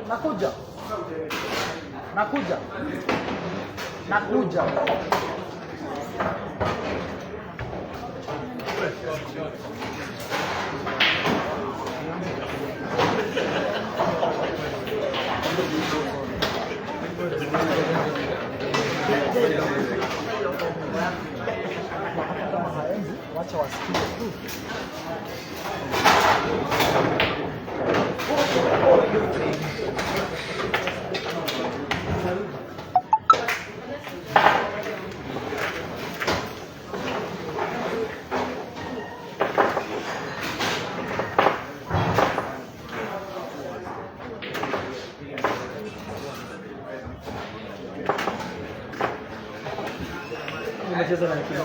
Nakuja. Nakuja. Nakuja. Wacha wasikie tu. Unacheza na kitu.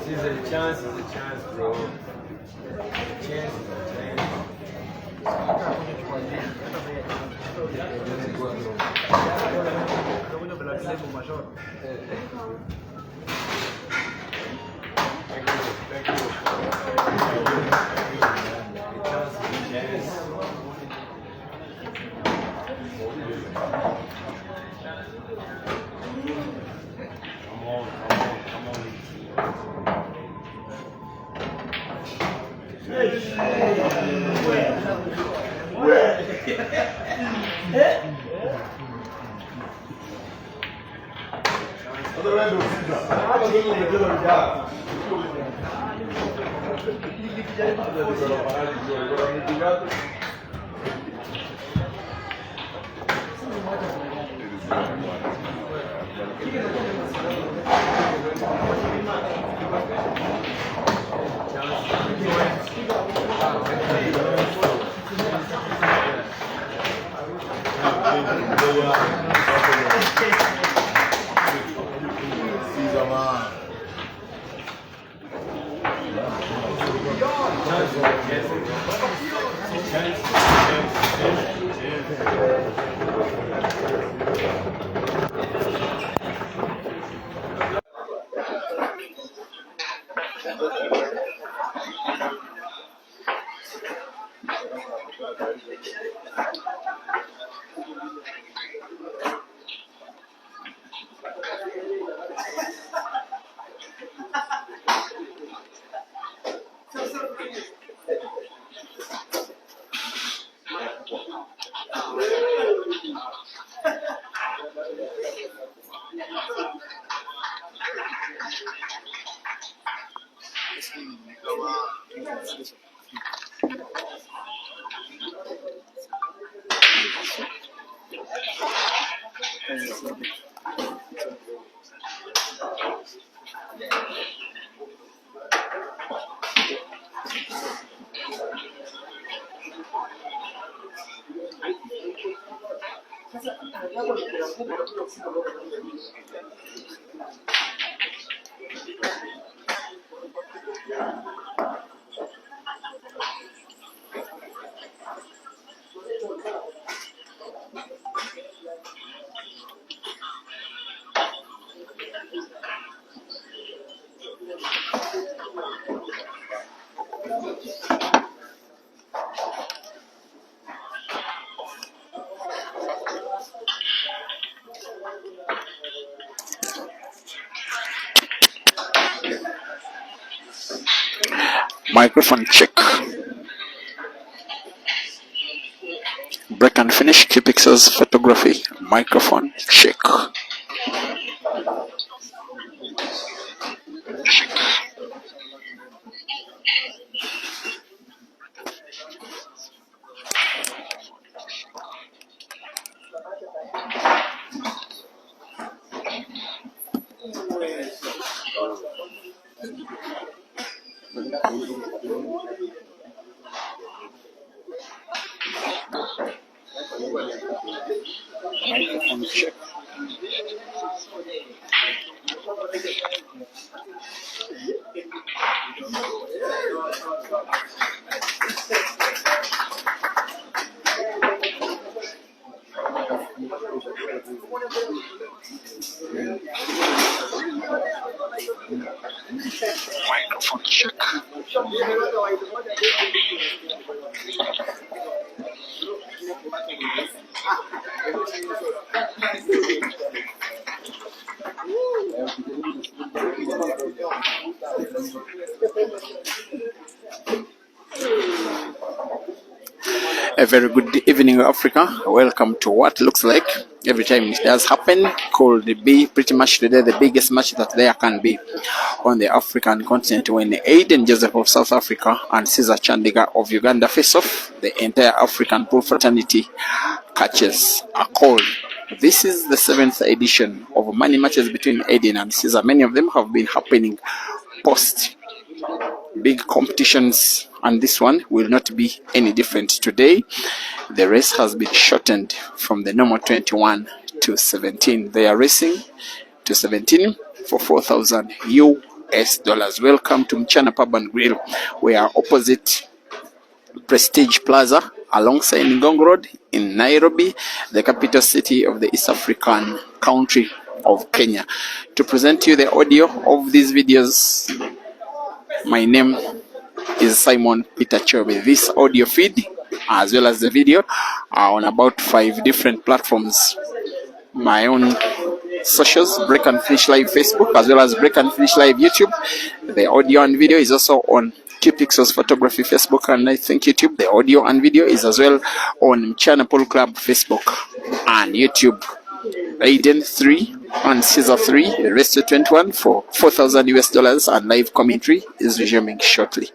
Ceazer, chance is a chance, bro. Chance is a chance. Thank you. Come on. Microphone check. Break and finish Kpixel's photography. Microphone check. Microphone check. Microphone check. A very good evening, Africa. Welcome to what looks like every time it does happen could be pretty much today the biggest match that there can be on the African continent when Aiden Joseph of South Africa and Ceazer Chandigar of Uganda face off. The entire African pool fraternity catches a cold. This is the 7th edition of money matches between Aiden and Ceazer. Many of them have been happening post big competitions, and this one will not be any different. Today the race has been shortened from the normal 21 to 17. They are racing to 17 for 4,000 US dollars. Welcome to Mchana Pub and Grill. We are opposite Prestige Plaza alongside Ngong Road in Nairobi, the capital city of the East African country of Kenya. To present you the audio of these videos, my name is Simon Peter Chobe. This audio feed as well as the video are on about 5 different platforms. My own socials, Break and Finish Live Facebook as well as Break and Finish Live YouTube. The audio and video is also on Pixels Photography Facebook and I think YouTube. The audio and video is as well on Mchana Pool Club Facebook and YouTube. Aiden 3 and Ceazer 3, the rest of 21 for 4,000 US dollars, and live commentary is resuming shortly.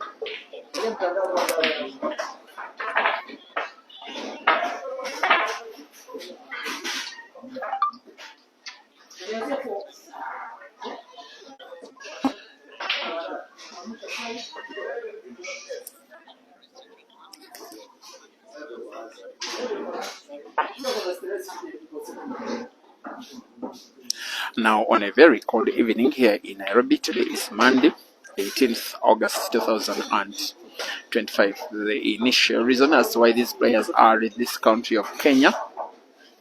Now, on a very cold evening here in Nairobi, today is Monday, 18th August 2025. The initial reason as to why these players are in this country of Kenya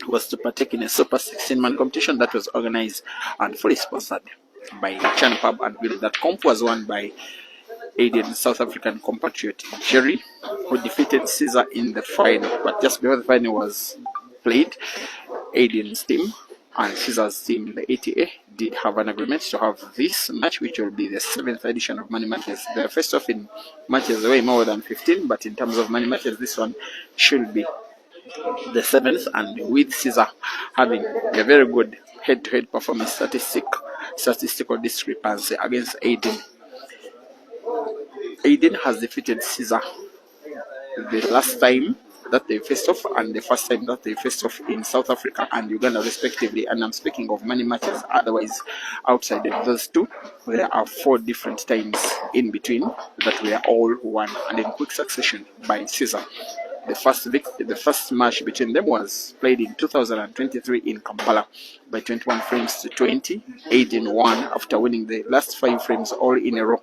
was to partake in a Super 16-man competition that was organized and fully sponsored by Mchana Pub and Grill. That comp was won by Aiden's South African compatriot Jerry, who defeated Ceazer in the final. But just before the final was played, Aiden's team and Ceazer's team, the ATA, did have an agreement to have this match, which will be the 7th edition of money matches. The first off in matches way more than 15, but in terms of money matches, this one should be the 7th, and with Ceazer having a very good head-to-head performance statistical discrepancy against Aiden. Aiden has defeated Ceazer the last time that they faced off and the first time that they faced off in South Africa and Uganda respectively, and I'm speaking of money matches. Otherwise, outside of those two, there are 4 different times in between that were all won and in quick succession by Ceazer. The first match between them was played in 2023 in Kampala by 21 frames to 20. Aiden won after winning the last 5 frames all in a row.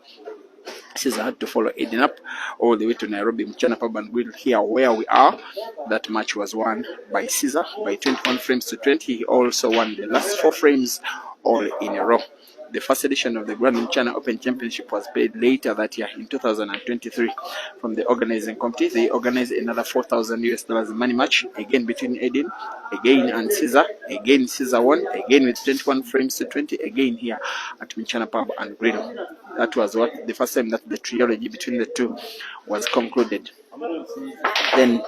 Ceazer had to follow Aiden up all the way to Nairobi Mchana Pub and Grill here where we are. That match was won by Ceazer by 21 frames to 20. He also won the last 4 frames all in a row. The first edition of the Grand Mchana Open Championship was played later that year in 2023. From the organizing committee, they organized another 4,000 US dollars money match, again between Aiden, again and Ceazer. Again Ceazer won, again with 21 frames to 20, again here at Mchana Pub and Grill. That was what the first time that the trilogy between the two was concluded. Then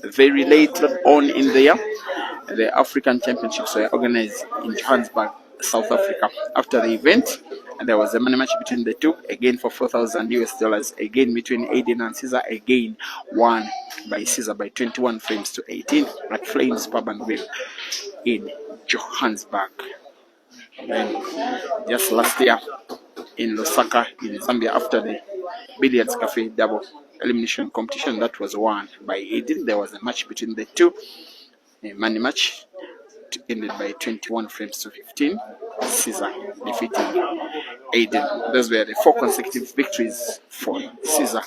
very late on in the year, the African Championships were organized in Johannesburg, South Africa. After the event, there was a money match between the two, again for 4,000 US dollars, again between Aiden and Ceazer, again won by Ceazer by 21 frames to 18 at Flames Pub and Grill in Johannesburg. Then just last year in Lusaka in Zambia, after the Billiards Cafe double elimination competition that was won by Aiden, there was a match between the two, a money match ended by 21 frames to 15. Ceazer defeating Aiden. Those were the 4 consecutive victories for Ceazer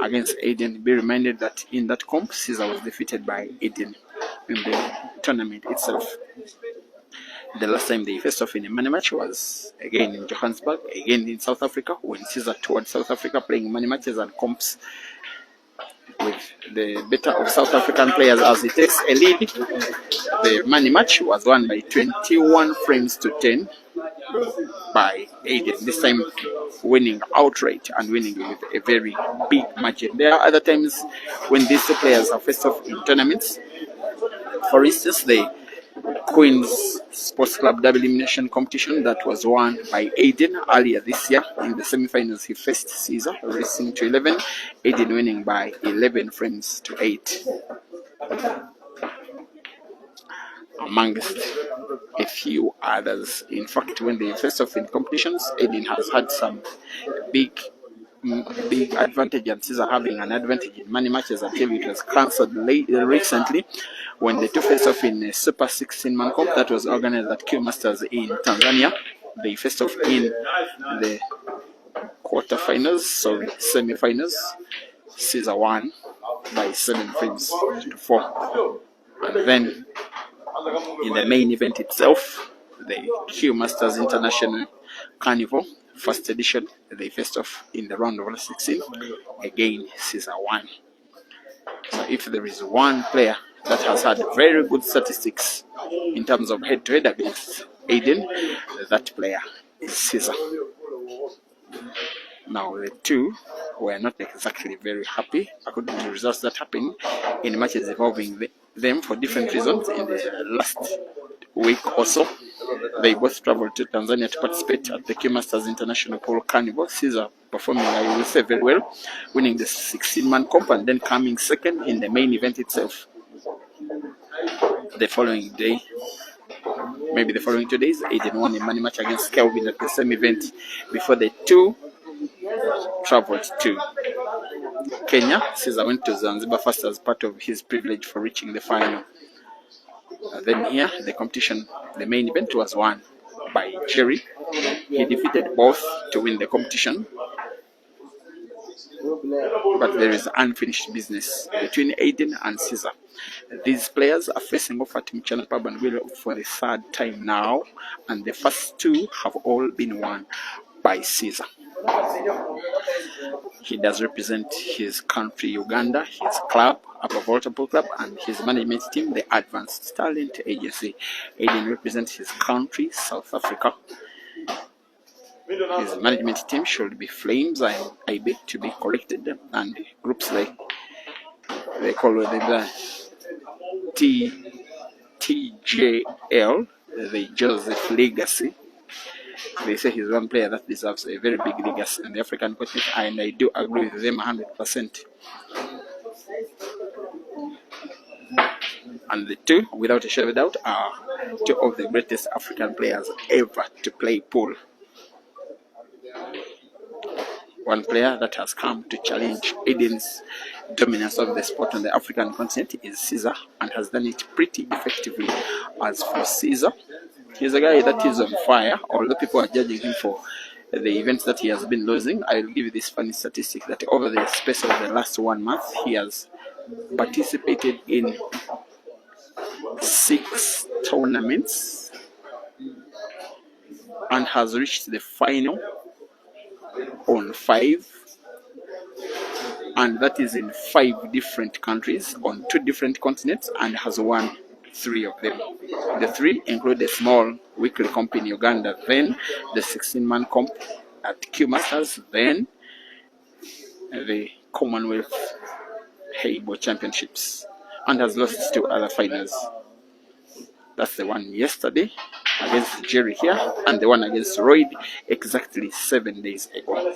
against Aiden. Be reminded that in that comp, Ceazer was defeated by Aiden in the tournament itself. The last time they faced off in a money match was again in Johannesburg, again in South Africa, when Ceazer toured South Africa playing money matches and comps with the better of South African players as he takes a lead. The money match was won by 21 frames to 10 by Aiden, this time winning outright and winning with a very big margin. There are other times when these two players are faced off in tournaments. For instance, the Queen's Sports Club double elimination competition that was won by Aiden earlier this year. In the semi-finals, he faced Ceazer, racing to 11. Aiden winning by 11 frames to 8. Amongst a few others. In fact, when they faced off in competitions, Aiden has had some big advantage, and Ceazer having an advantage in many matches until it was cancelled recently when the two faced off in a Super 16-man comp that was organized at Q Masters in Tanzania. They faced off in the semi-finals. Ceazer won by 7 frames to 4. And then in the main event itself, the Q Masters International Carnival first edition, they faced off in the round of 16. Again, Ceazer won. So if there is one player that has had very good statistics in terms of head-to-head against Aiden, that player is Ceazer. Now, the two were not exactly very happy according to the results that happened in matches involving them for different reasons in the last week or so. They both traveled to Tanzania to participate at the Q Masters International Pool Carnival. Ceazer performing, I will say, very well, winning the 16-man comp and then coming second in the main event itself. The following day, maybe the following 2 days, Aiden won a money match against Kelvin at the same event before the two traveled to Kenya. Ceazer went to Zanzibar first as part of his privilege for reaching the final. Then here, the competition, the main event was won by Jerry. He defeated both to win the competition. But there is unfinished business between Aiden and Ceazer. These players are facing off at Mchana Pub and Willow for the 3rd time now, and the first 2 have all been won by Ceazer. He does represent his country, Uganda, his club, Upper Volta Pool Club, and his management team, the Advanced Talent Agency. Aiden represents his country, South Africa. His management team should be Flames, and I beg to be corrected, and groups like they call the TJL, the Joseph Legacy. They say he's one player that deserves a very big legacy in the African continent, and I do agree with them 100%. And the two, without a shadow of doubt, are 2 of the greatest African players ever to play pool. One player that has come to challenge Aiden's dominance of the sport on the African continent is Ceazer, and has done it pretty effectively. As for Ceazer, he's a guy that is on fire, although people are judging him for the events that he has been losing. I will give you this funny statistic that over the space of the last 1 month, he has participated in 6 tournaments and has reached the final on 5, and that is in 5 different countries on 2 different continents, and has won 3 of them. The 3 include a small weekly comp in Uganda, then the 16-man comp at Q Masters, then the Commonwealth Heibo Championships, and has lost 2 other finals. That's the one yesterday against Jerry here, and the one against Royd exactly 7 days ago.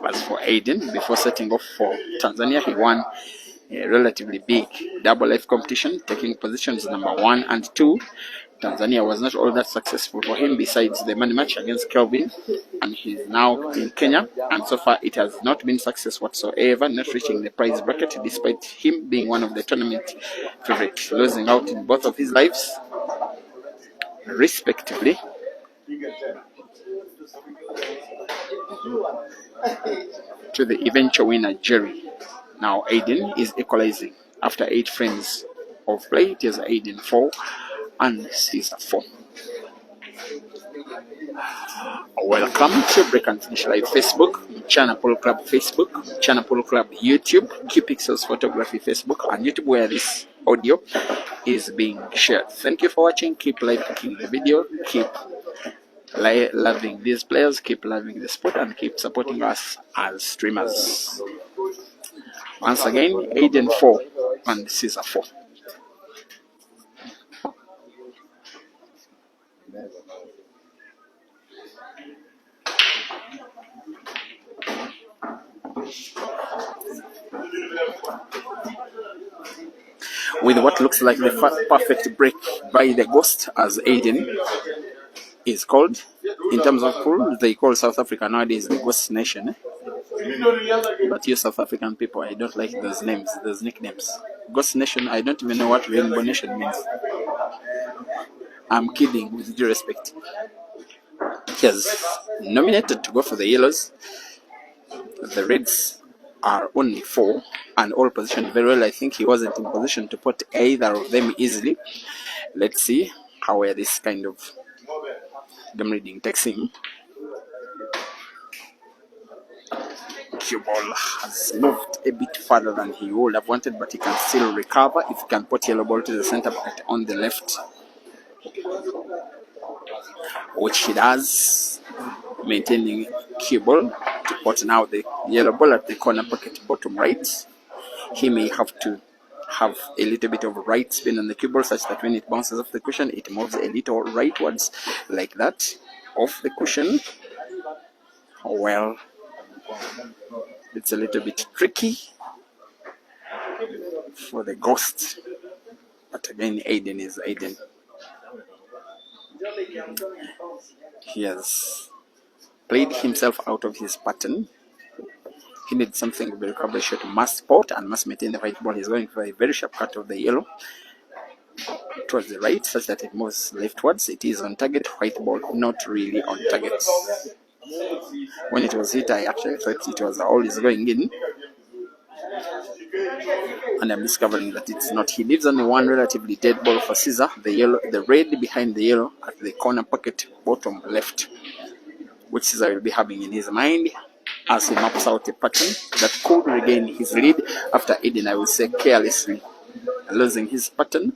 As for Aiden, before setting off for Tanzania, he won a relatively big double life competition, taking positions number 1 and 2. Tanzania was not all that successful for him besides the money match against Kelvin, and he's now in Kenya, and so far it has not been success whatsoever, not reaching the prize bracket despite him being one of the tournament favorites, losing out in both of his lives respectively to the eventual winner Jerry. Now Aiden is equalizing after 8 frames of play. It is Aiden 4 and Ceazer 4. Welcome to Break and Finish Live Facebook, Channel Pool Club Facebook, Channel Pool Club YouTube, Q Pixels Photography Facebook, and YouTube, where this audio is being shared. Thank you for watching. Keep liking the video, keep loving these players, keep loving the sport, and keep supporting us as streamers. Once again, Aiden 4 and Ceazer 4. With what looks like the perfect break by the Ghost, as Aiden is called. In terms of pool, they call South Africa nowadays the Ghost Nation. But you South African people, I don't like those names, those nicknames. Ghost Nation, I don't even know what Rainbow Nation means. I'm kidding, with due respect. He has nominated to go for the yellows. The reds are only 4 and all positioned very well. I think he wasn't in position to put either of them easily. Let's see how this kind of game reading takes him. Cue ball has moved a bit further than he would have wanted, but he can still recover if he can put yellow ball to the center pocket on the left, which he does, maintaining cue ball to put now the yellow ball at the corner pocket bottom right. He may have to have a little bit of right spin on the cue ball such that when it bounces off the cushion, it moves a little rightwards like that, off the cushion. Well, it's a little bit tricky for the Ghost, but again, Aiden is Aiden. He has played himself out of his pattern. He needs something very recovery shot, must spot and must maintain the right ball. He's going for a very sharp cut of the yellow towards the right, such that it moves leftwards. It is on target. White ball not really on target. When it was hit, I actually thought it was always going in, and I'm discovering that it's not. He leaves only one relatively dead ball for Ceazer, the red behind the yellow at the corner pocket bottom left, which Ceazer will be having in his mind as he maps out a pattern that could regain his lead after Aiden, I will say, carelessly losing his pattern,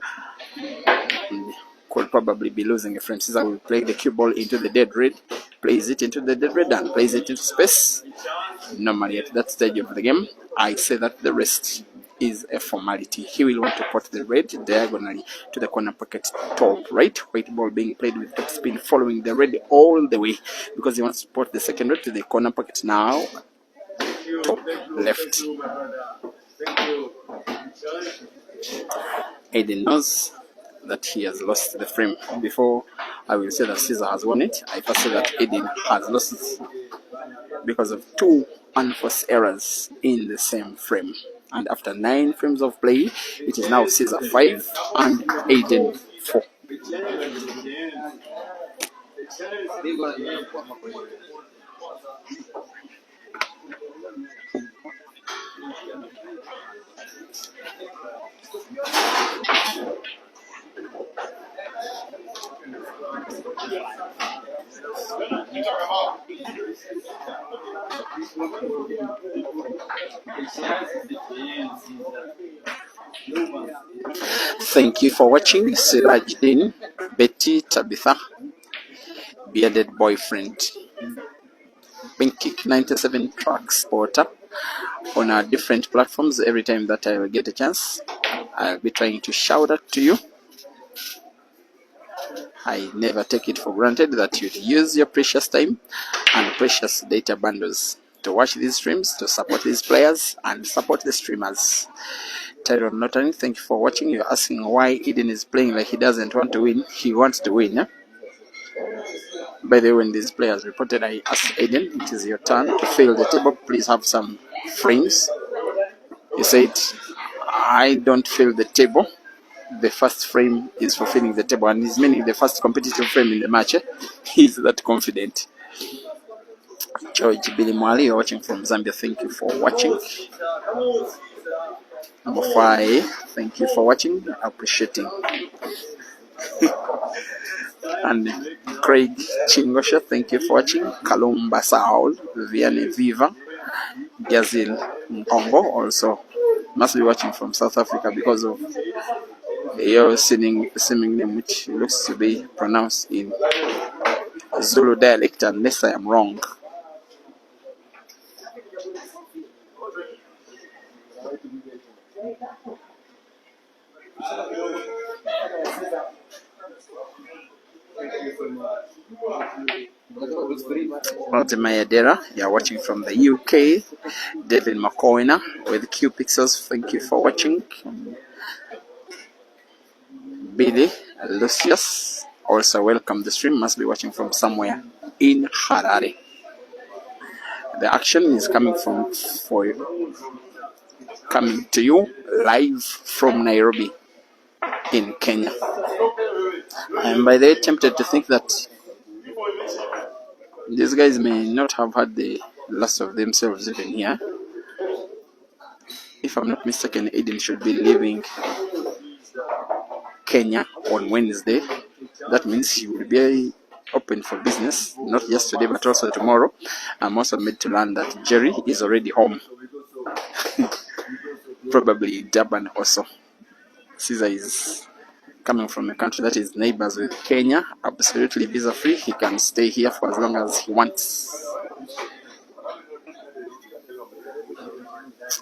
and could probably be losing a frame. Ceazer will play the cue ball into the dead red, plays it into the dead red, and plays it into space. Normally at that stage of the game, I say that the rest is a formality. He will want to put the red diagonally to the corner pocket top right, white ball being played with top spin, following the red all the way because he wants to put the second red to the corner pocket now, top left. Aiden knows that he has lost the frame. Before I will say that Ceazer has won it, I first say that Aiden has lost it because of 2 unforced errors in the same frame. And after 9 frames of play, it is now Ceazer 5 and Aiden 4. Thank you for watching. Sirajdin, Betty, Tabitha, Bearded Boyfriend, Pinky 97 tracks porter on our different platforms. Every time that I will get a chance, I'll be trying to shout out to you. I never take it for granted that you'd use your precious time and precious data bundles to watch these streams, to support these players and support the streamers. Tyrone Notani, thank you for watching. You're asking why Aiden is playing like he doesn't want to win. He wants to win. By the way, when these players reported, I asked Aiden, it is your turn to fill the table. Please have some frames. He said, I don't fill the table. The first frame is for filling the table, and he's meaning the first competitive frame in the match. He's that confident. George Billy Mwali, you're watching from Zambia. Thank you for watching. Number 5, thank you for watching. Appreciating. And Craig Chingosha, thank you for watching. Kalumba Saul, Vianney Viva, Gazil Nkongo, also must be watching from South Africa because of your seeming name, which looks to be pronounced in Zulu dialect, unless I am wrong. Mayadera, you're watching from the UK. David McCoyna with Q Pixels, thank you for watching. Billy Lucius, also welcome the stream, must be watching from somewhere in Harare. The action is coming to you live from Nairobi in Kenya. And by the way, tempted to think that these guys may not have had the last of themselves even here. If I'm not mistaken, Aiden should be leaving Kenya on Wednesday. That means he will be open for business, not just today but also tomorrow. I'm also made to learn that Jerry is already home. Probably Durban also. Ceazer is coming from a country that is neighbors with Kenya, absolutely visa free. He can stay here for as long as he wants.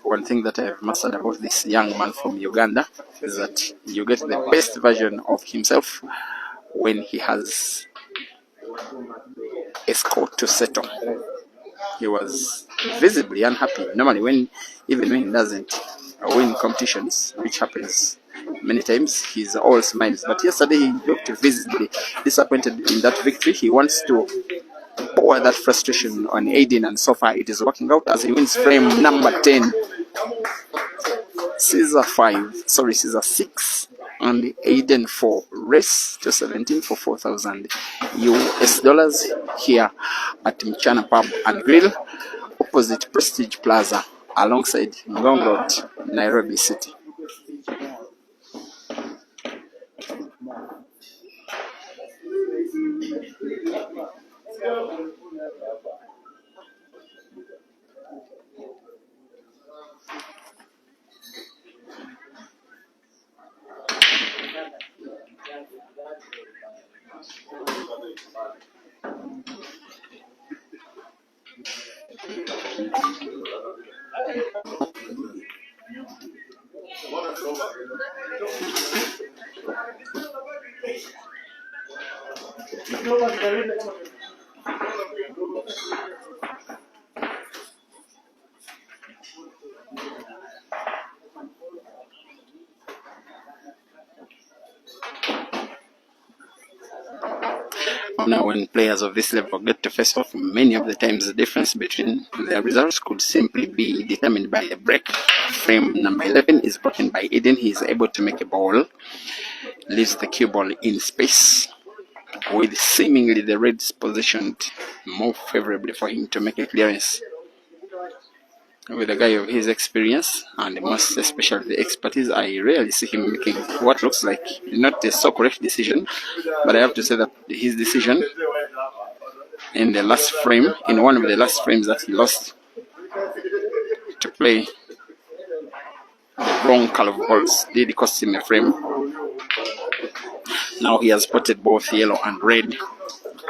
One thing that I have mastered about this young man from Uganda is that you get the best version of himself when he has a score to settle. He was visibly unhappy. Normally, even when he doesn't win competitions, which happens many times, he's all smiles. But yesterday he looked visibly disappointed in that victory. He wants to pour that frustration on Aiden, and so far it is working out as he wins frame number 10. Ceazer 6 and Aiden 4. Race to 17 for 4,000 US dollars here at Mchana Pub and Grill, opposite Prestige Plaza, alongside Ngong Road, Nairobi City. Now, when players of this level get to face off, many of the times the difference between their results could simply be determined by a break. Frame number 11 is broken by Aiden. He is able to make a ball, leaves the cue ball in space, with seemingly the reds positioned more favorably for him to make a clearance. With a guy of his experience and most especially the expertise, I rarely see him making what looks like not a so correct decision, but I have to say that his decision in the last frame, in one of the last frames that he lost to play the wrong color of balls, did cost him a frame. Now he has spotted both yellow and red.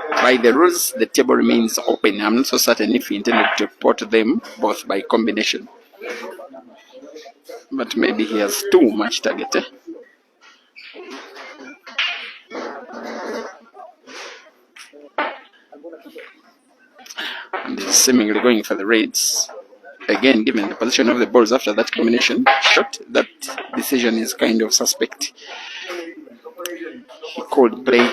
By the rules, the table remains open. I'm not so certain if he intended to pot them both by combination. But maybe he has too much target. And he's seemingly going for the reds. Again, given the position of the balls after that combination shot, that decision is kind of suspect. He could play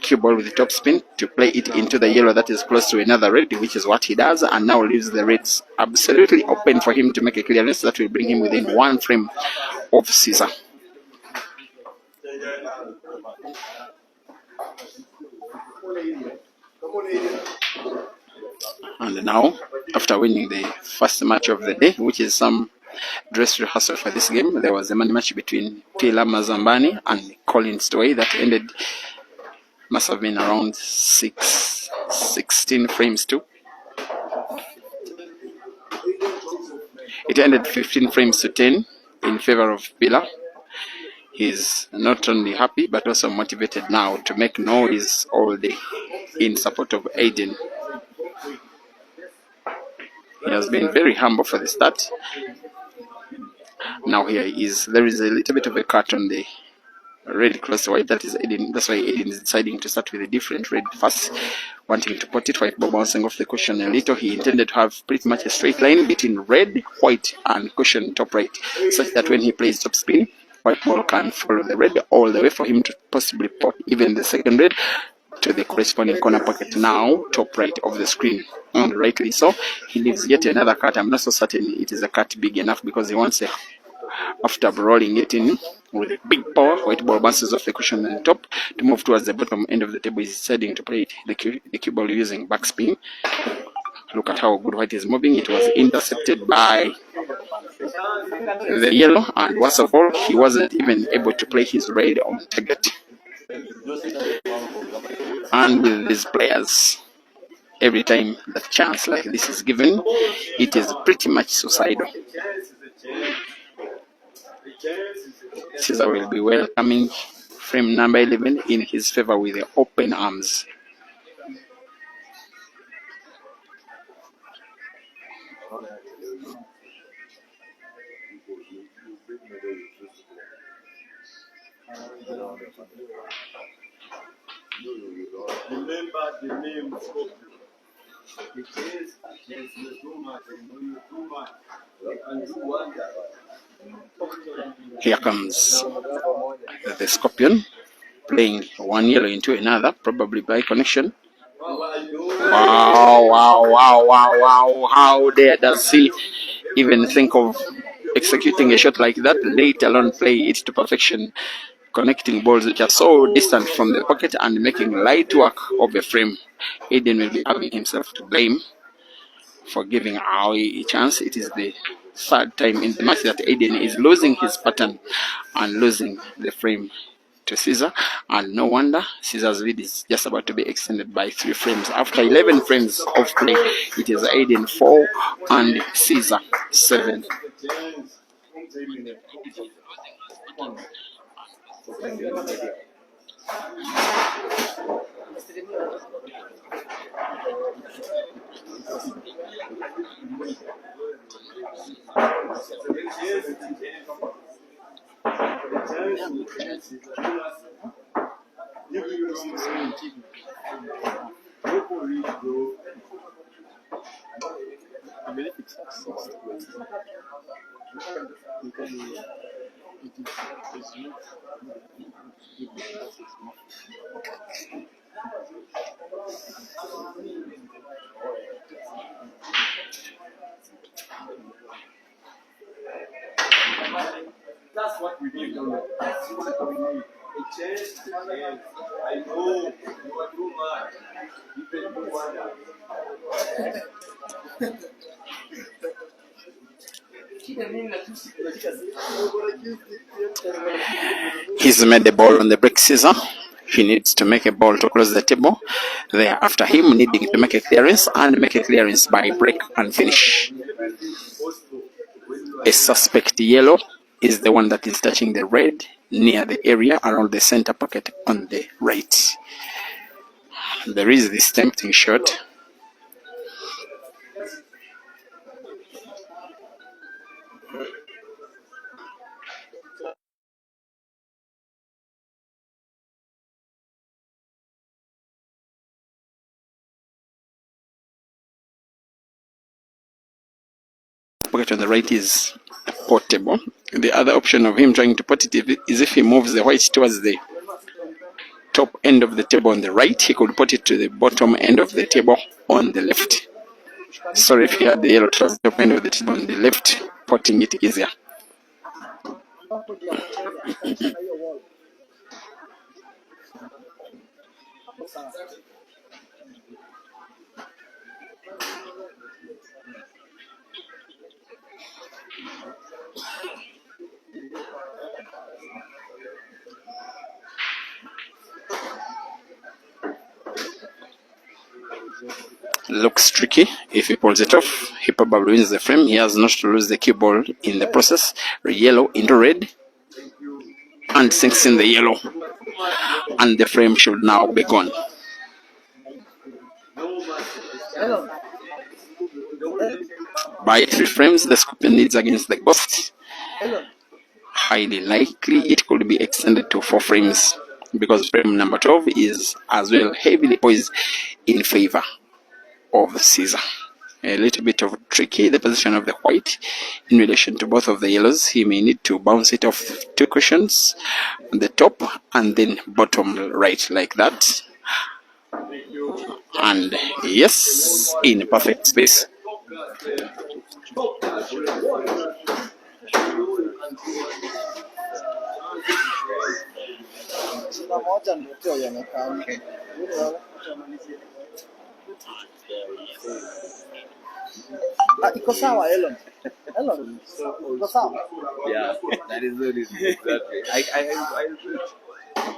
cue ball with the top spin to play it into the yellow that is close to another red, which is what he does, and now leaves the reds absolutely open for him to make a clearance that will bring him within one frame of Ceazer. And now, after winning the first match of the day, which is some dress rehearsal for this game, there was a money match between Taylor Mazambani and Colin Stowey that ended, must have been around 16 frames too. It ended 15 frames to 10 in favor of Villa. He's not only happy but also motivated now to make noise all day in support of Aiden. He has been very humble for the start. Now here he is. There is a little bit of a cut on the red cross white. That is Aiden. That's why Aiden is deciding to start with a different red first, wanting to put it white ball bouncing off the cushion a little. He intended to have pretty much a straight line between red, white, and cushion top right, such that when he plays top spin, white ball can follow the red all the way for him to possibly put even the second red to the corresponding corner pocket, now top right of the screen. And rightly so, he leaves yet another cut. I'm not so certain it is a cut big enough because he wants a, after rolling it in with big power, white ball bounces off the cushion on the top to move towards the bottom end of the table. He's deciding to play it, the cue ball using backspin. Look at how good white is moving. It was intercepted by the yellow, and worst of all, he wasn't even able to play his red on target. And with these players, every time the chance like this is given, it is pretty much suicidal. Ceazer will be welcoming frame number 11 in his favor with the open arms. Remember the name Scoreboard. The chance is too much, and when you too much, you can do wonder. Here comes the Scorpion, playing one yellow into another, probably by connection. Wow, wow, wow, wow, wow. How dare does he even think of executing a shot like that, let alone play it to perfection, connecting balls which are so distant from the pocket and making light work of a frame. Aiden will be having himself to blame for giving away a chance. It is the third time in the match that Aiden is losing his pattern and losing the frame to Ceazer, and no wonder Ceazer's lead is just about to be extended by 3 frames. After 11 frames of play, it is Aiden 4 and Ceazer 7. That's what we need. That's what we need. A chance to chance. I know you are too much. You can do wonder. He's made the ball on the break Ceazer. He needs to make a ball to close the table. There, after him needing to make a clearance and make a clearance by break and finish. A suspect yellow is the one that is touching the red near the area around the center pocket on the right. There is this tempting shot. Pocket on the right is portable. The other option of him trying to put it is if he moves the white towards the top end of the table on the right, he could put it to the bottom end of the table on the left. Sorry, if he had the yellow towards the top end of the table on the left, putting it easier. Looks tricky. If he pulls it off, he probably wins the frame. He has not to lose the cue ball in the process. Yellow into red and sinks in the yellow. And the frame should now be gone. By 3 frames, the scorpion leads against the ghost. Highly likely it could be extended to 4 frames because frame number 12 is as well heavily poised in favor of Ceazer. A little bit of tricky, the position of the white in relation to both of the yellows. He may need to bounce it off 2 cushions, the top and then bottom right like that. And yes, in perfect space. Iko sawa Elon. Elon. Iko sawa. Yeah, that is the reason. Exactly. I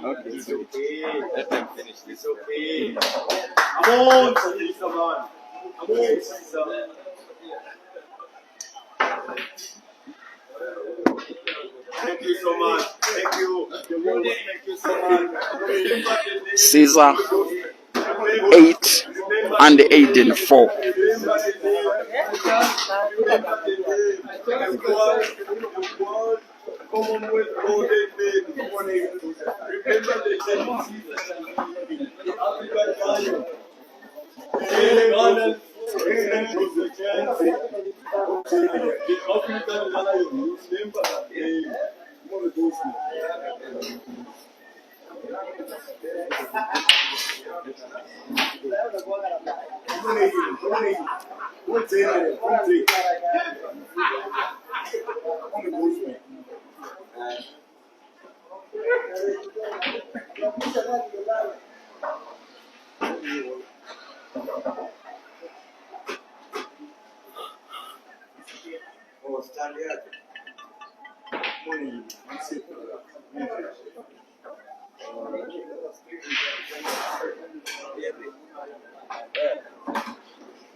okay, it's okay. Let them finish this. Okay. Come on, Ceazer, man. Come on, Ceazer. Thank you so much. Thank you. Thank you so much. Ceazer 8 and Aiden 4.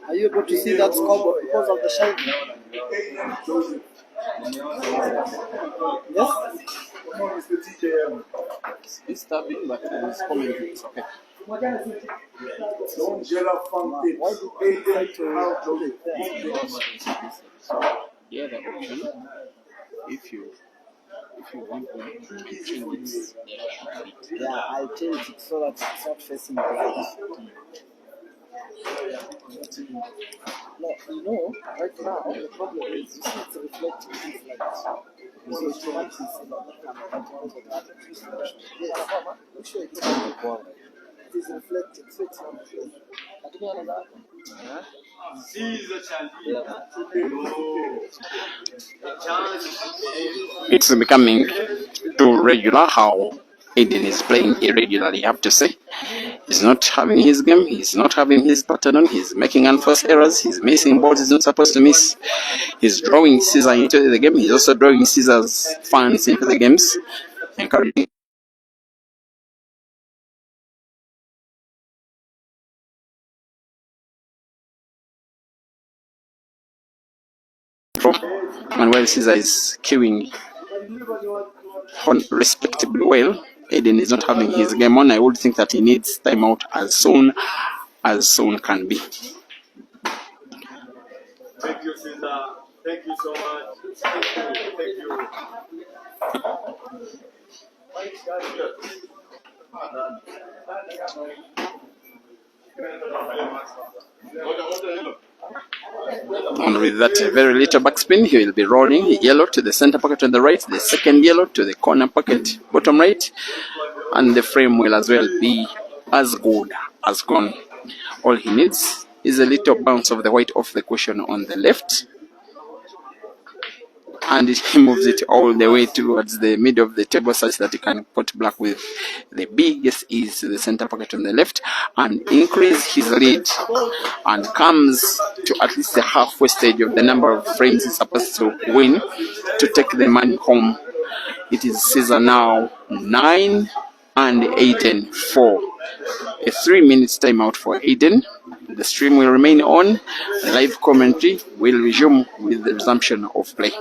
Are you able to see that scoreboard because of the shine? Yes? It's stabbing, but it's coming. It's okay. Why did they try to Yeah, the option, if you want to change it, yeah, I'll change it so that it's not facing the light. No, you know, right now the problem is you see it's reflecting things like this. So it's one piece make sure it's not it is reflecting, so it's not reflecting. it's becoming too regular how Aiden is playing irregularly, I have to say. He's not having his game, he's not having his pattern on, he's making unforced errors, he's missing balls he's not supposed to miss. He's drawing Ceazer into the game, he's also drawing Ceazer's fans into the games, encouraging and while Ceazer is queuing on respectably well, Aiden is not having his game on. I would think that he needs timeout as soon can be. Thank you, Ceazer. Thank you so much. Thank you. Thank you. And with that very little backspin, he will be rolling yellow to the center pocket on the right, the second yellow to the corner pocket bottom right, and the frame will as well be as good as gone. All he needs is a little bounce of the white off the cushion on the left, and he moves it all the way towards the middle of the table such that he can put black with the biggest ease to the center pocket on the left and increase his lead, and comes to at least the halfway stage of the number of frames he's supposed to win to take the money home. It is Ceazer now 9 and Aiden 4. A 3 minutes timeout for Aiden. The stream will remain on. The live commentary will resume with the resumption of play.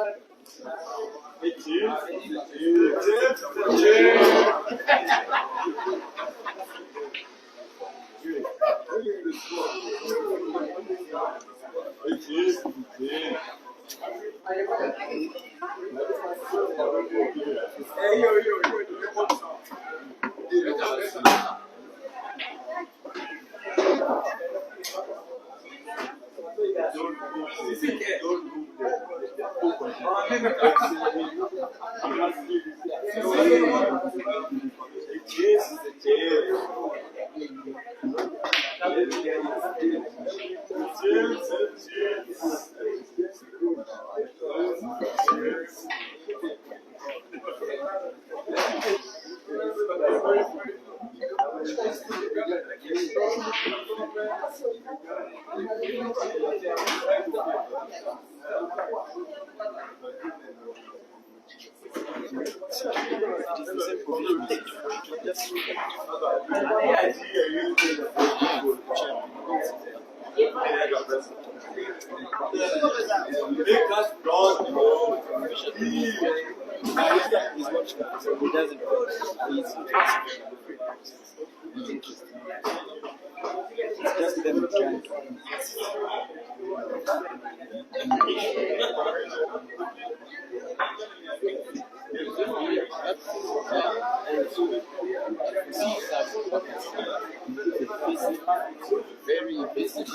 Very basic.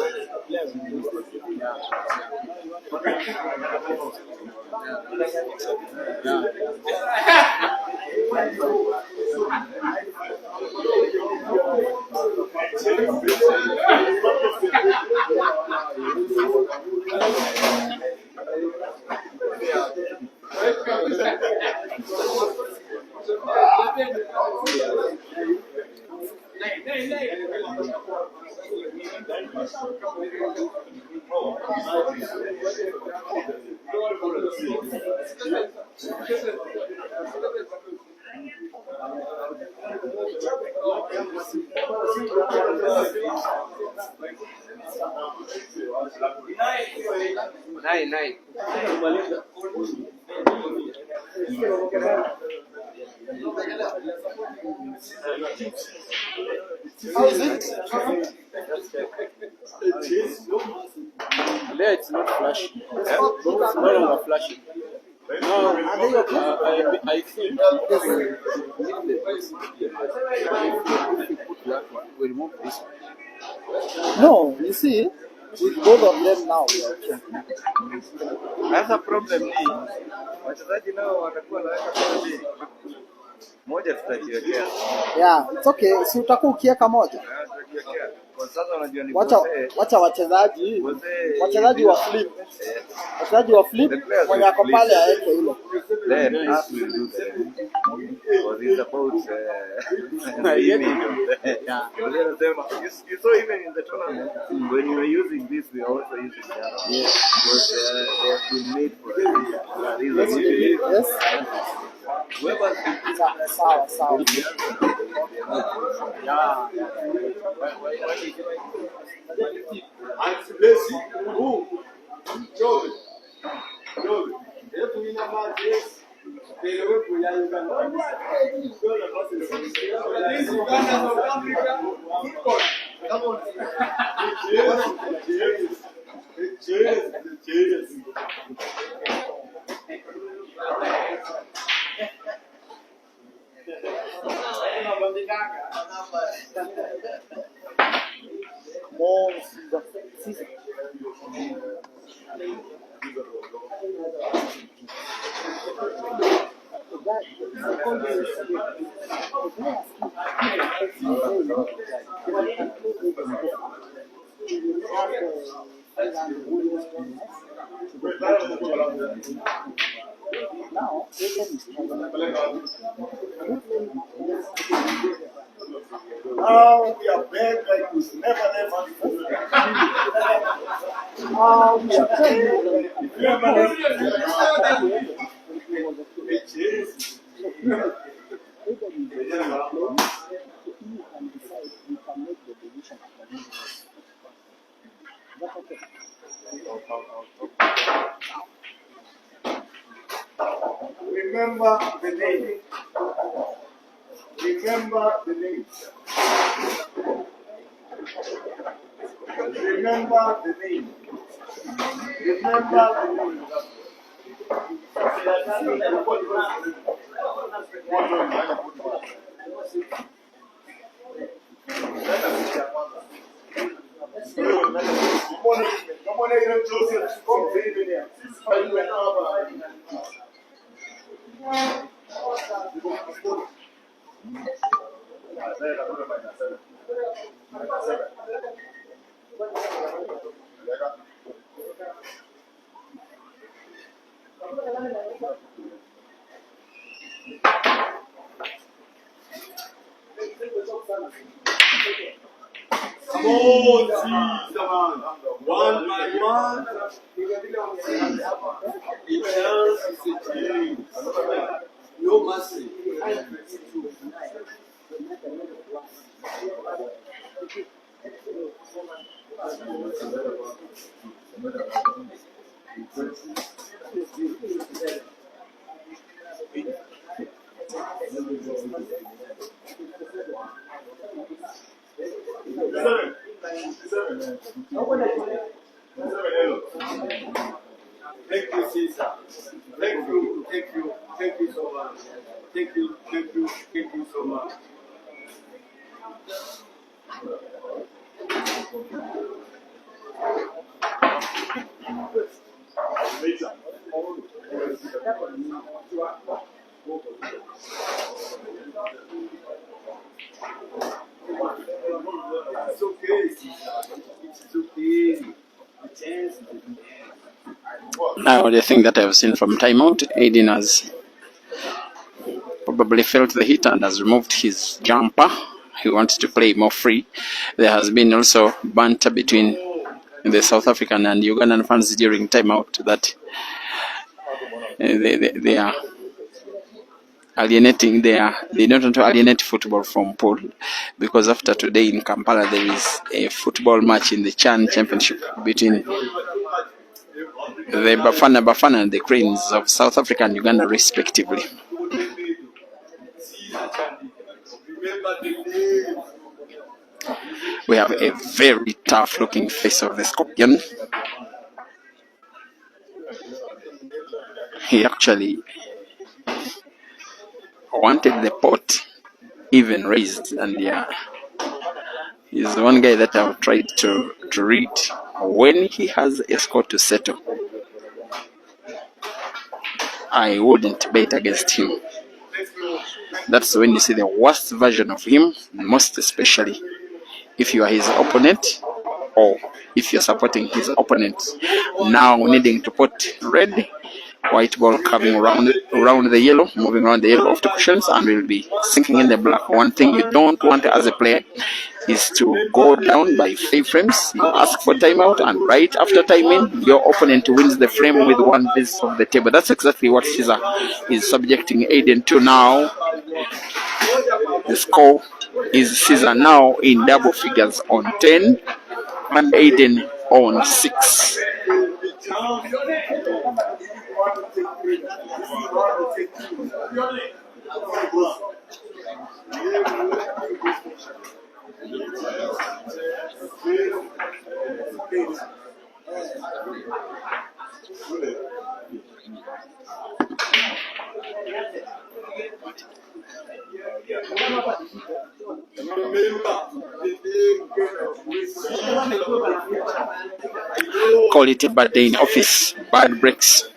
Nine. How is it? There it's not flashing. It's no longer flashing. No, I think we remove this. No, you see, with both of them now we are okay. That's a problem. Wachezaji nao watakuwa naweka penalty. Moja tutajiwekea. Yeah, it's okay. Si utakuwa ukiweka moja. Kwa sasa unajua ni wacha wachezaji wa flip. Wachezaji wa flip mwenye ako pale aweke hilo. Then us will do that. Because it's about you saw even in the tournament when you were using this we also using the other. Yes. Because they have been made for this. Yes. Sawa. Yeah. Ceazer. Now, Now we are back like we never before. we are playing. Remember the name. Remember the name. Remember the name. Remember the name. Come on, Ceazer, man. One by one. No mercy. Thank you, Ceazer. Thank you, thank you, thank you so much. Thank you, thank you, thank you so much. It's okay, it's okay. The chance is there. Now, the thing that I've seen from timeout, Aiden has probably felt the heat and has removed his jumper. He wants to play more free. There has been also banter between the South African and Ugandan fans during timeout that they are alienating. They don't want to alienate football from pool, because after today in Kampala there is a football match in the Chan Championship between the Bafana and the Cranes of South Africa and Uganda respectively. We have a very tough looking face of the Scorpion. He actually wanted the pot even raised, and yeah, he's one guy that I've tried to read. When he has a score to settle, I wouldn't bet against him. That's when you see the worst version of him, most especially if you are his opponent or if you're supporting his opponent. Now needing to put red, white ball coming around the yellow, moving around the yellow of the cushions, and will be sinking in the black. One thing you don't want as a player is to go down by 5 frames. You ask for timeout, and right after timing, your opponent wins the frame with one piece of the table. That's exactly what Ceazer is subjecting Aiden to now. The score is Ceazer now in double figures on 10 and Aiden on 6. Call it a bad day in office, bad breaks,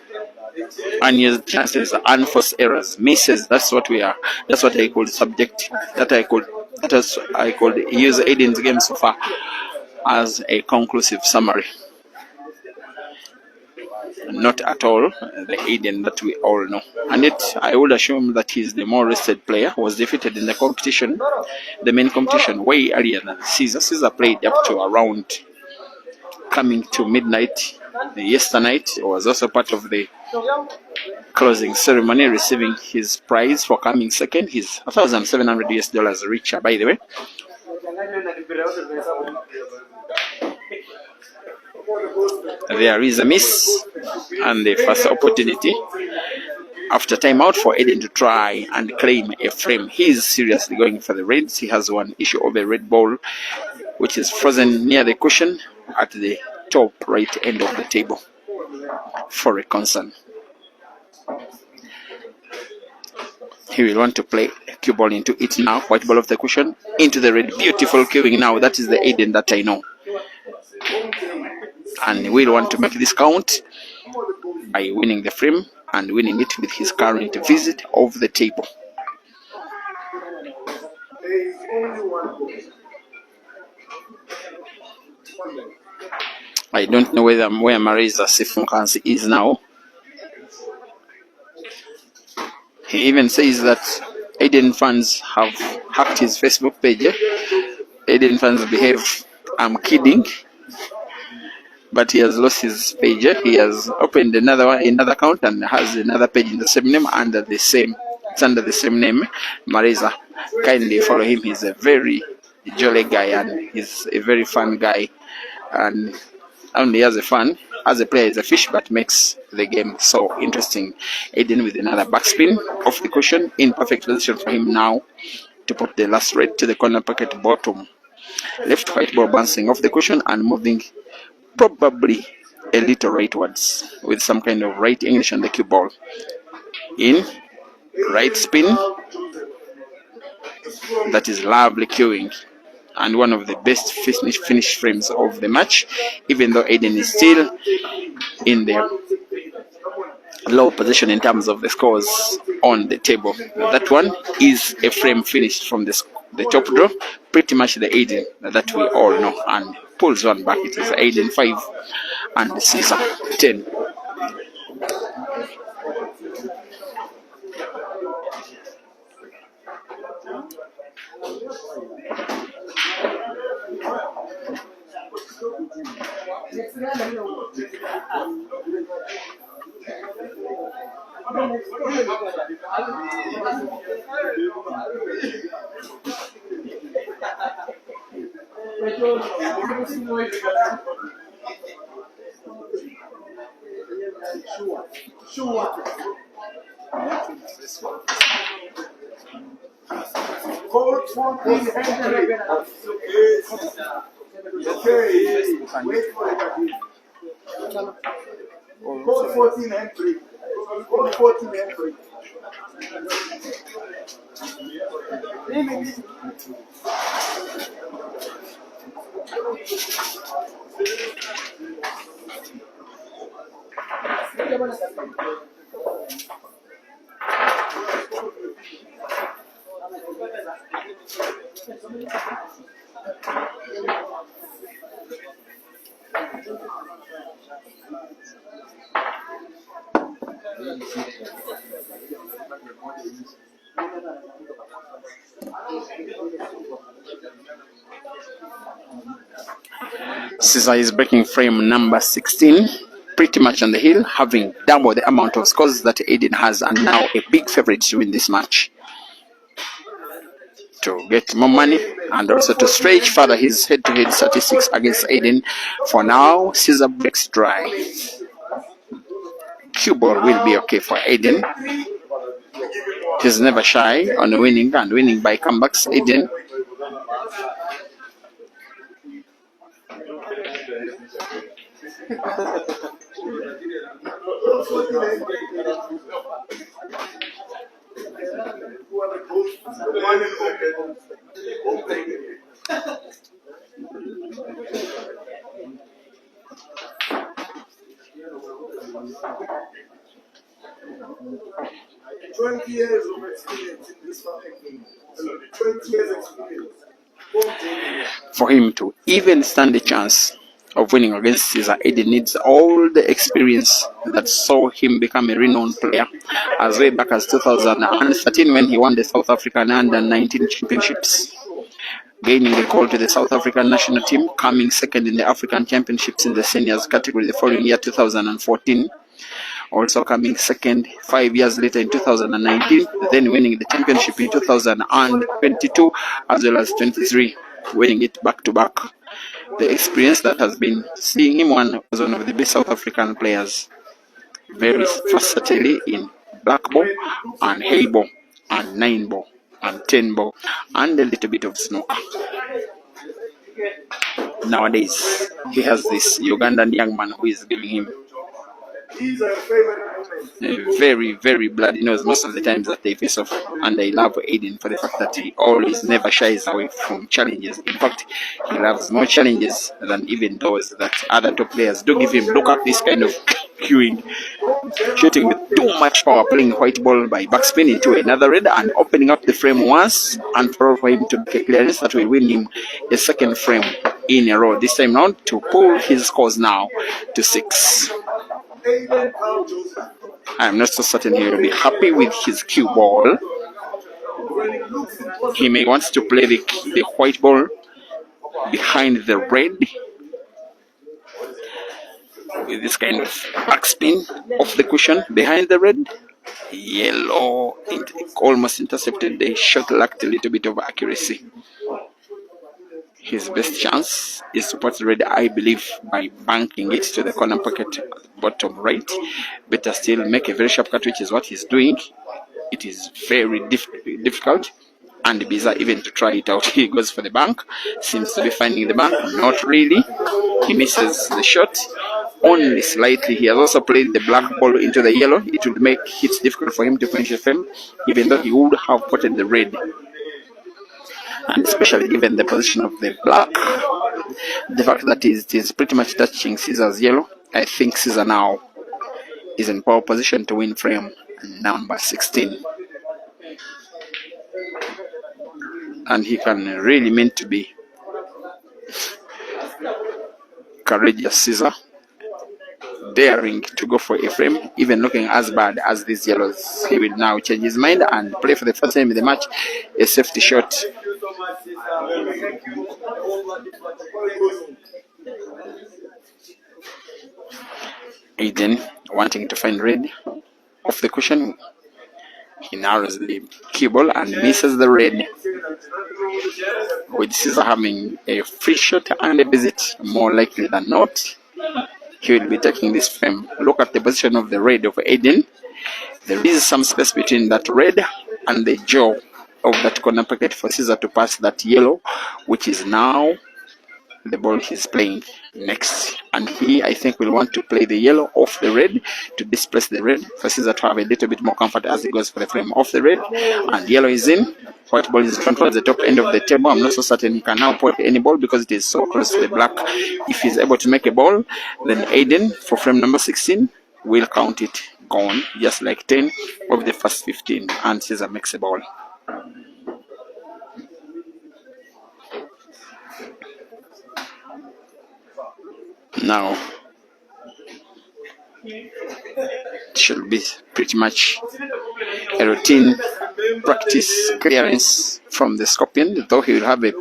unused chances, unforced errors, misses. That's what we are. That's what I could subject. That I could use Aiden's game so far as a conclusive summary. Not at all the Aiden that we all know. And yet, I would assume that he's the more rested player, was defeated in the competition, the main competition, way earlier than Ceazer. Ceazer played up to around coming to midnight. Yesterday was also part of the closing ceremony, receiving his prize for coming second. He's $1,700 richer, by the way. There is a miss and the first opportunity After timeout for Aiden to try and claim a frame. He is seriously going for the reds. He has one issue of a red ball, which is frozen near the cushion at the top right end of the table for a concern. He will want to play a cue ball into it now. White ball of the cushion into the red. Beautiful cueing now. That is the Aiden that I know. And will want to make this count by winning the frame and winning it with his current visit of the table. I don't know where Marisa Sifunkansi is now. He even says that Aiden fans have hacked his Facebook page. Aiden fans behave. I'm kidding. But he has lost his page. He has opened another account and has another page in the same name under the same. It's under the same name, Marisa. Kindly follow him. He's a very jolly guy and he's a very fun guy. And only as a fan, as a player, is a fish, but makes the game so interesting. Aiden with another backspin off the cushion in perfect position for him now to put the last red to the corner pocket bottom. Left white ball bouncing off the cushion and moving probably a little rightwards with some kind of right English on the cue ball. In right spin. That is lovely cueing and one of the best finish frames of the match, even though Aiden is still in the low position in terms of the scores on the table. That one is a frame finished from the top draw, pretty much the Aiden that we all know, and pulls one back. It is Aiden 5 and Ceazer 10. Code 14 and 3. Code 14 and 3. Ceazer is breaking frame number 16, pretty much on the hill, having double the amount of scores that Aiden has, and now a big favorite to win this match, to get more money and also to stretch further his head-to-head statistics against Aiden. For now, Ceazer breaks dry. Cue ball will be okay for Aiden. He's never shy on winning and winning by comebacks. Aiden. Years of experience in this fucking 20 years experience. For him to even stand a chance of winning against Ceazer, Aiden needs all the experience that saw him become a renowned player as way back as 2013 when he won the South African Under-19 Championships, gaining a call to the South African national team, coming second in the African Championships in the seniors category the following year, 2014. Also coming second 5 years later in 2019, then winning the championship in 2022 as well as 23, winning it back to back. The experience that has been seeing him as one of the best South African players, very versatile in black ball and hay ball and 9 ball and 10 ball and a little bit of snooker. Nowadays, he has this Ugandan young man who is giving him a very, very bloody nose most of the times that they face off. And I love Aiden for the fact that he always never shies away from challenges. In fact, he loves more challenges than even those that other top players do give him. Look at this kind of queuing, shooting with too much power, playing white ball by backspin into another red and opening up the frame once and for him to make a clearance that will win him a second frame in a row. This time round to pull his scores now to 6. I'm not so certain he will be happy with his cue ball. He may want to play the white ball behind the red with this kind of backspin off the cushion behind the red. Yellow, it almost intercepted the shot, lacked a little bit of accuracy. His best chance is to put the red, I believe, by banking it to the corner pocket at the bottom right. Better still make a very sharp cut, which is what he's doing. It is very difficult, and Biza even to try it out. He goes for the bank, seems to be finding the bank, not really. He misses the shot, only slightly. He has also played the black ball into the yellow. It would make it difficult for him to finish the frame, even though he would have potted the red. And especially given the position of the black, the fact that it is pretty much touching Ceazer's yellow, I think Ceazer now is in power position to win frame number 16. And he can really mean to be courageous, Ceazer, daring to go for a frame, even looking as bad as these yellows. He will now change his mind and play for the first time in the match a safety shot. Aiden wanting to find red off the cushion. He narrows the cue ball and misses the red. With Ceazer having a free shot and a visit, more likely than not, he will be taking this frame. Look at the position of the red of Aiden. There is some space between that red and the jaw of that corner pocket for Ceazer to pass that yellow, which is now the ball he's playing next. And he, I think, will want to play the yellow off the red to displace the red for Ceazer to have a little bit more comfort as he goes for the frame off the red. And yellow is in. White ball is drawn towards the top end of the table. I'm not so certain he can now put any ball because it is so close to the black. If he's able to make a ball, then Aiden for frame number 16 will count it gone, just like 10 of the first 15, and Ceazer makes a ball. Now, it should be pretty much a routine practice clearance from the Scorpion, though he will have a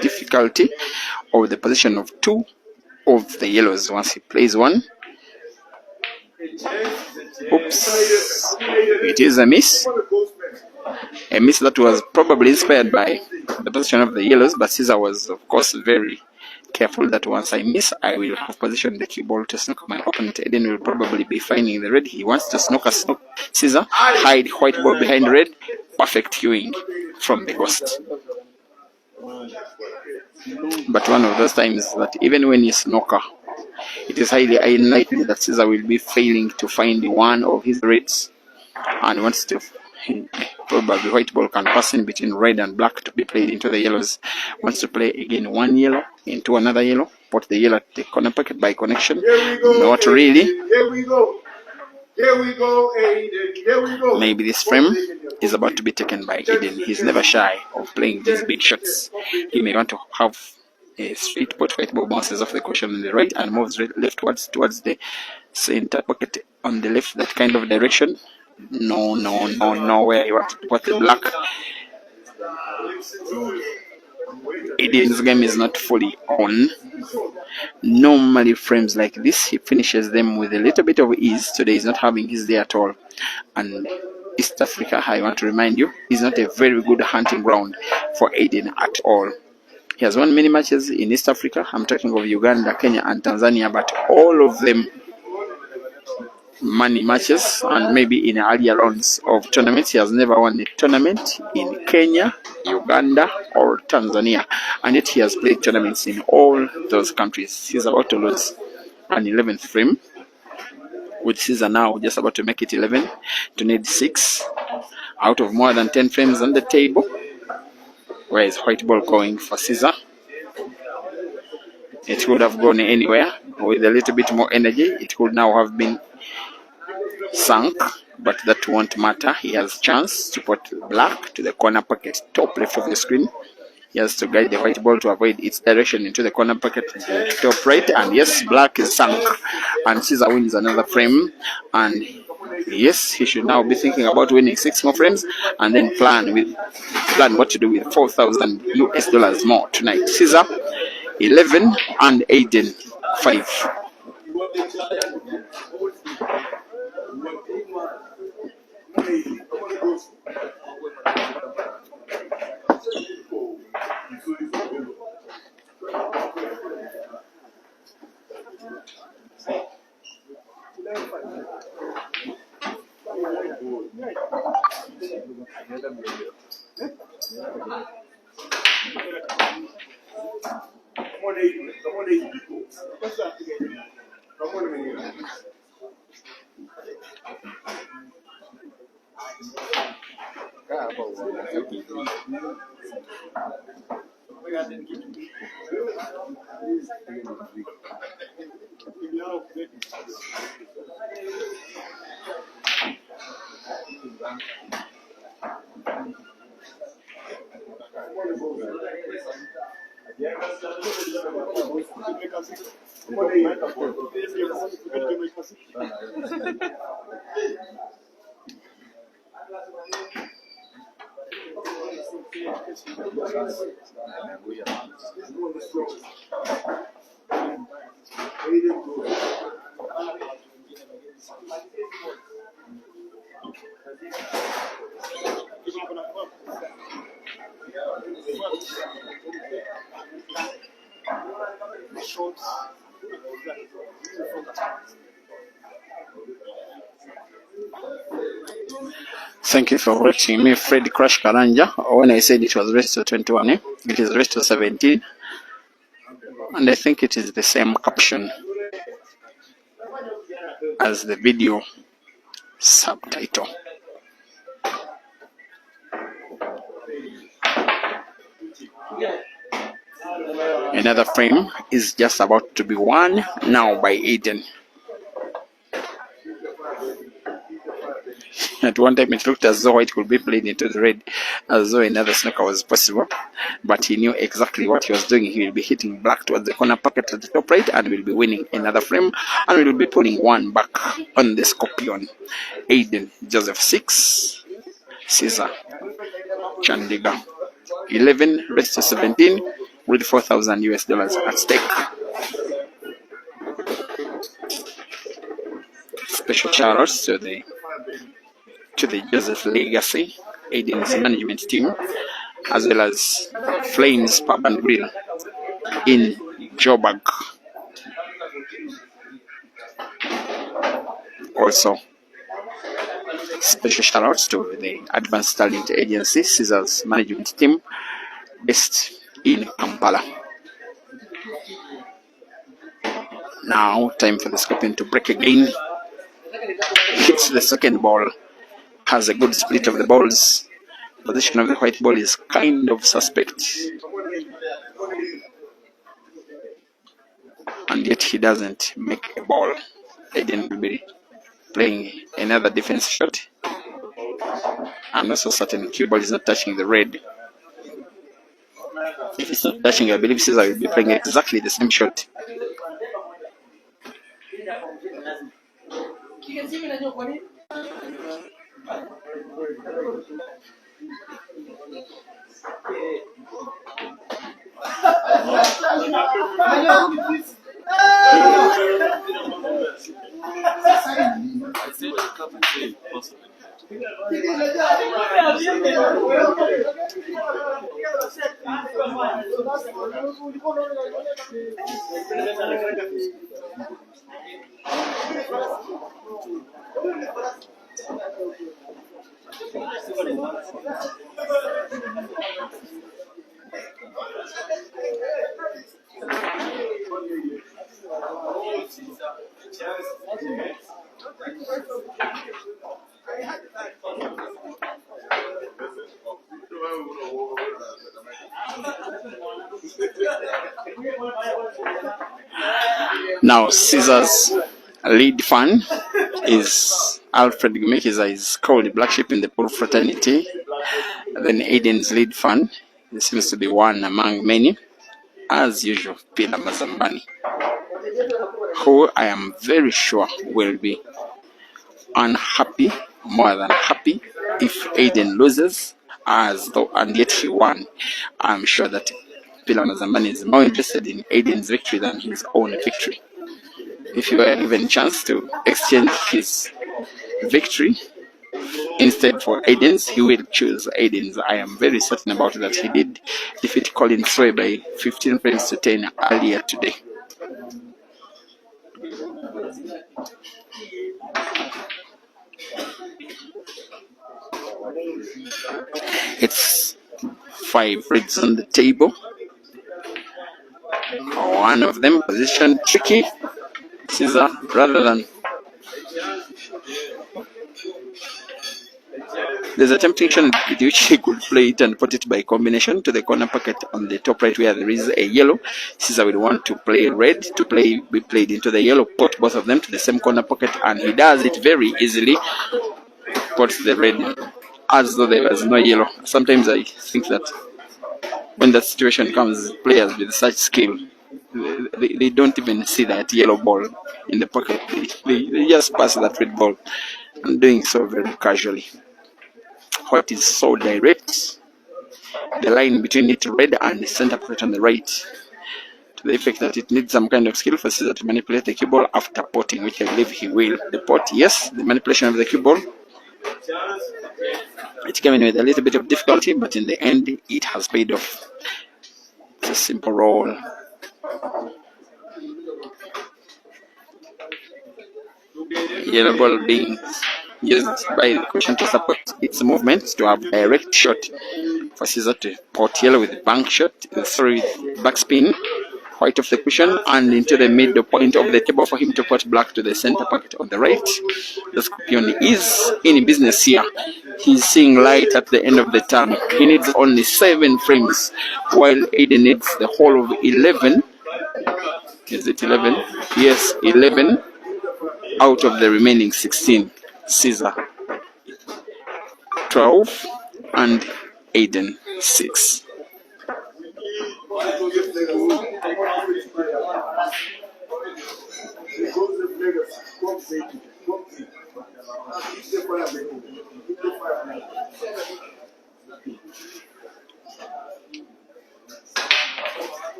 difficulty of the position of 2 of the yellows once he plays one. Oops, it is a miss. A miss that was probably inspired by the position of the yellows, but Ceazer was, of course, very careful that once I miss, I will have positioned the cue ball to snooker my opponent. Aiden will probably be finding the red. He wants to snooker Ceazer, hide white ball behind red. Perfect cueing from the ghost. But one of those times that even when you snooker, it is highly unlikely that Ceazer will be failing to find one of his reds and wants to. Probably white ball can pass in between red and black to be played into the yellows. Wants to play again one yellow into another yellow. Put the yellow at the corner pocket by connection. Not really. Here we go. Here we go, Aiden. Here we go. Maybe this frame is about to be taken by Aiden. He's never shy of playing these big shots. He may want to have a straight put white ball bounces off the cushion on the right and moves leftwards towards the center pocket on the left, that kind of direction. No, where you want to put the black. Aiden's game is not fully on. Normally frames like this, he finishes them with a little bit of ease. Today he's not having his day at all. And East Africa, I want to remind you, is not a very good hunting ground for Aiden at all. He has won many matches in East Africa. I'm talking of Uganda, Kenya and Tanzania, but all of them money matches, and maybe in earlier rounds of tournaments. He has never won a tournament in Kenya, Uganda, or Tanzania, and yet he has played tournaments in all those countries. He's about to lose an 11th frame, with Ceazer now just about to make it 11 to need 6 out of more than 10 frames on the table. Where is white ball going for Ceazer? It could have gone anywhere with a little bit more energy. It could now have been sunk, but that won't matter. He has chance to put black to the corner pocket top left of the screen. He has to guide the white ball to avoid its direction into the corner pocket top right, and yes, black is sunk, and Ceazer wins another frame. And yes, he should now be thinking about winning 6 more frames and then plan what to do with 4,000 US dollars more tonight. Ceazer 11 and Aiden 5. Thank you for watching me, Fred Crash Karanja. When I said it was raised to 21, it is raised to 17. And I think it is the same caption as the video subtitle. Another frame is just about to be won now by Aiden. At one time it looked as though white could be played into the red, as though another snooker was possible, but he knew exactly what he was doing. He will be hitting black towards the corner pocket at the top right, and will be winning another frame, and will be putting one back on the scorpion. Aiden Joseph 6, Ceazer Chandigar 11, rest to 17, with 4,000 US dollars at stake. Special shout outs to the Joseph Legacy, Aiden's management team, as well as Flames Pub and Grill in Joburg. Also, special shout outs to the Advanced Talent Agency, Ceazer's management team, based in Kampala. Now, time for the scorpion to break again. Hits the second ball. Has a good split of the balls. Position of the white ball is kind of suspect, and yet he doesn't make a ball. Aiden will be playing another defense shot. I'm also certain cue ball is not touching the red. If it's not touching, I believe Ceazer will be playing exactly the same shot. Now Ceazer's lead fan is Alfred Gumekiza, is called the black sheep in the pool fraternity. Then Aiden's lead fan, he seems to be one among many, as usual, Pila Mazambani, who I am very sure will be unhappy, more than happy, if Aiden loses, as though, and yet he won. I'm sure that Pila Mazambani is more interested in Aiden's victory than his own victory. If he were given a chance to exchange his victory instead for Aiden's, he will choose Aiden's. I am very certain about that. He did defeat Colin Sway by 15 frames to 10 earlier today. It's 5 reds on the table. One of them positioned tricky. Ceazer, rather than, there's a temptation with which he could play it and put it by combination to the corner pocket on the top right where there is a yellow. Ceazer will want to play red to be played into the yellow, put both of them to the same corner pocket, and he does it very easily. Puts the red as though there was no yellow. Sometimes I think that when that situation comes, players with such skill, they don't even see that yellow ball in the pocket. They just pass that red ball, and doing so very casually. White is so direct. The line between it red and the center pocket on the right, to the effect that it needs some kind of skill for Ceazer to manipulate the cue ball after potting, which I believe he will. The pot, yes, the manipulation of the cue ball, it came in with a little bit of difficulty, but in the end, it has paid off. It's a simple roll. Yellow ball being used by the cushion to support its movement to have direct shot for Ceazer to pot yellow with bank shot, through backspin, white of the cushion and into the middle point of the table for him to put black to the center pocket on the right. The Scorpion is in business here. He's seeing light at the end of the tunnel. He needs only 7 frames, while Aiden needs the whole of 11. Is it 11? Yes, 11 out of the remaining 16. Ceazer 12 and Aiden 6.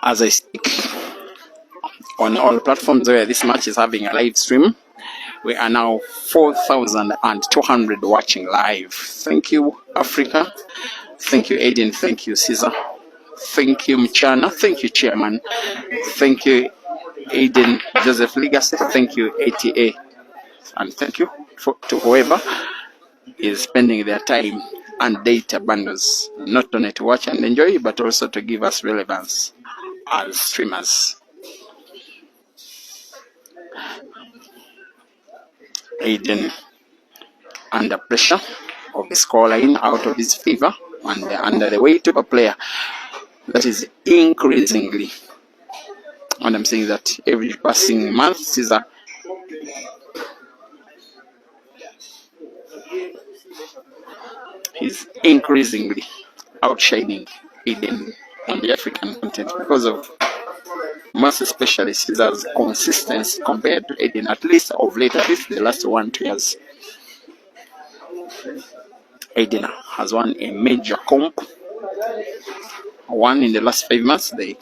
As I speak, on all platforms where this match is having a live stream, we are now 4,200 watching live. Thank you, Africa. Thank you, Aiden. Thank you, Ceazer. Thank you, Mchana. Thank you, Chairman. Thank you, Aiden, Joseph Legacy. Thank you, ATA. And thank you to whoever is spending their time and data bundles, not only to watch and enjoy, but also to give us relevance as streamers. Aiden under pressure of the scoreline, out of his favor, and under the weight of a player that is increasingly, and I'm saying that every passing month, Ceazer is increasingly outshining Aiden on the African content because of most especially Ceazer's consistency compared to Aden, at least of late, at least the last 1-2 years. Aiden has won a major comp, one in the last 5 months, the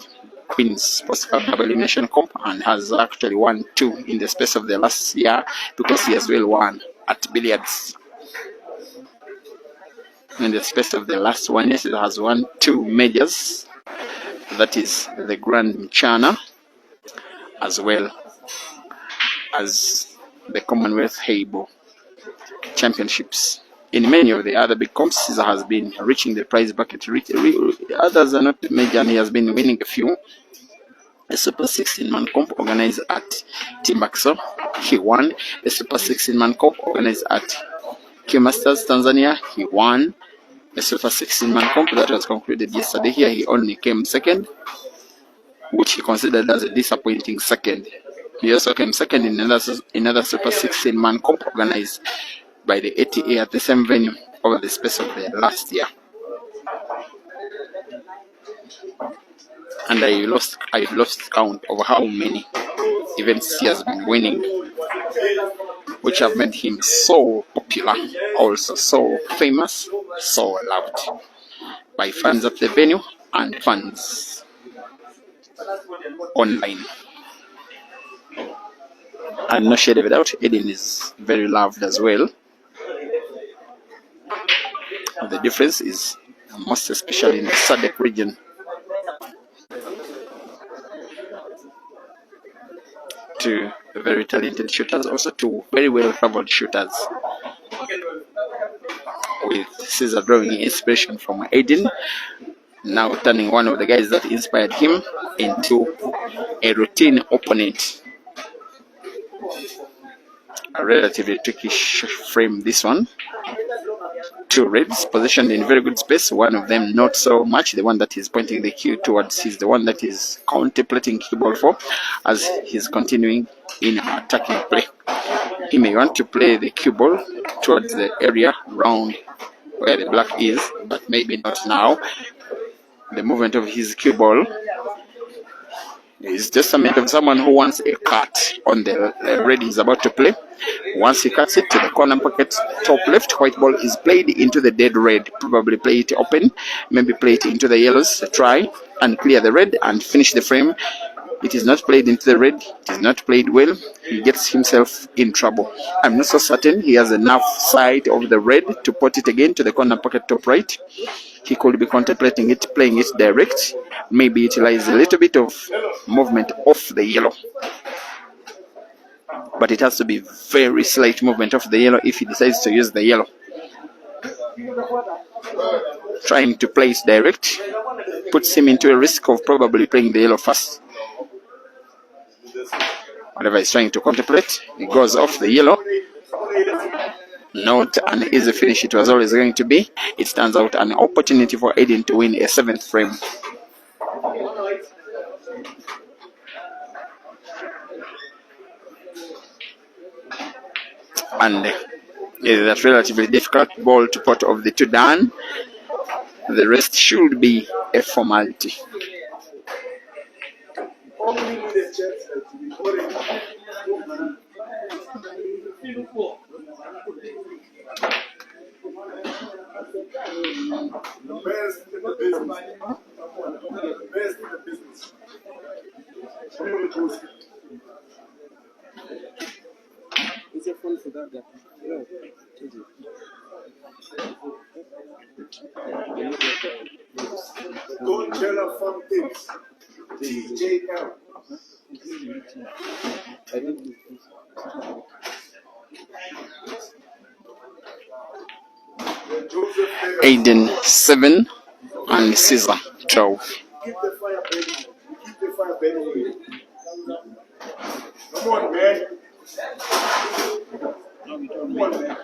Queen's Sports Cup Double Elimination Comp, and has actually won 2 in the space of the last year, because he has well won at billiards. In the space of the last 1 year, he has won 2 majors, that is the Grand Mchana, as well as the Commonwealth Heibo Championships. In many of the other big comps, Ceazer has been reaching the prize bucket. Others are not major, and he has been winning a few. A Super 16-man comp organized at Timbuktu, he won. The Super 16-man comp organized at Q Masters, Tanzania, he won. The Super 16-man comp that was concluded yesterday here, he only came second, which he considered as a disappointing second. He also came second in another Super 16-man comp organized by the ATA at the same venue over the space of the last year. And I lost count of how many events he has been winning, which have made him so popular, also so famous, so loved by fans at the venue and fans online. And no shade of a doubt, Aiden is very loved as well. The difference is most especially in the SADC region. Two very talented shooters, also 2 very well traveled shooters, with Ceazer drawing inspiration from Aiden, now turning one of the guys that inspired him into a routine opponent. A relatively tricky frame, this one. 2 reds positioned in very good space, one of them not so much. The one that he's pointing the cue towards is the one that is contemplating cue ball for, as he's continuing in attacking play. He may want to play the cue ball towards the area round where the black is, but maybe not now. The movement of his cue ball is testament of someone who wants a cut on the red he's about to play. Once he cuts it to the corner pocket, top left, white ball is played into the dead red. Probably play it open, maybe play it into the yellows, try and clear the red and finish the frame. It is not played into the red, it is not played well. He gets himself in trouble. I'm not so certain he has enough sight of the red to put it again to the corner pocket top right. He could be contemplating it, playing it direct, maybe utilize a little bit of movement off the yellow. But it has to be very slight movement off the yellow if he decides to use the yellow. Trying to play it direct puts him into a risk of probably playing the yellow first. Whatever he's trying to contemplate, he goes off the yellow. Not an easy finish it was always going to be. It turns out an opportunity for Aiden to win a 7th frame. And that relatively difficult ball to put of the 2 down. The rest should be a formality. Is it fun for that guy? No. Don't tell her fun things. TJL. Aiden 7 and Ceazer 12. Keep the fire burning. Keep the fire burning. Come on, man. Come on, man.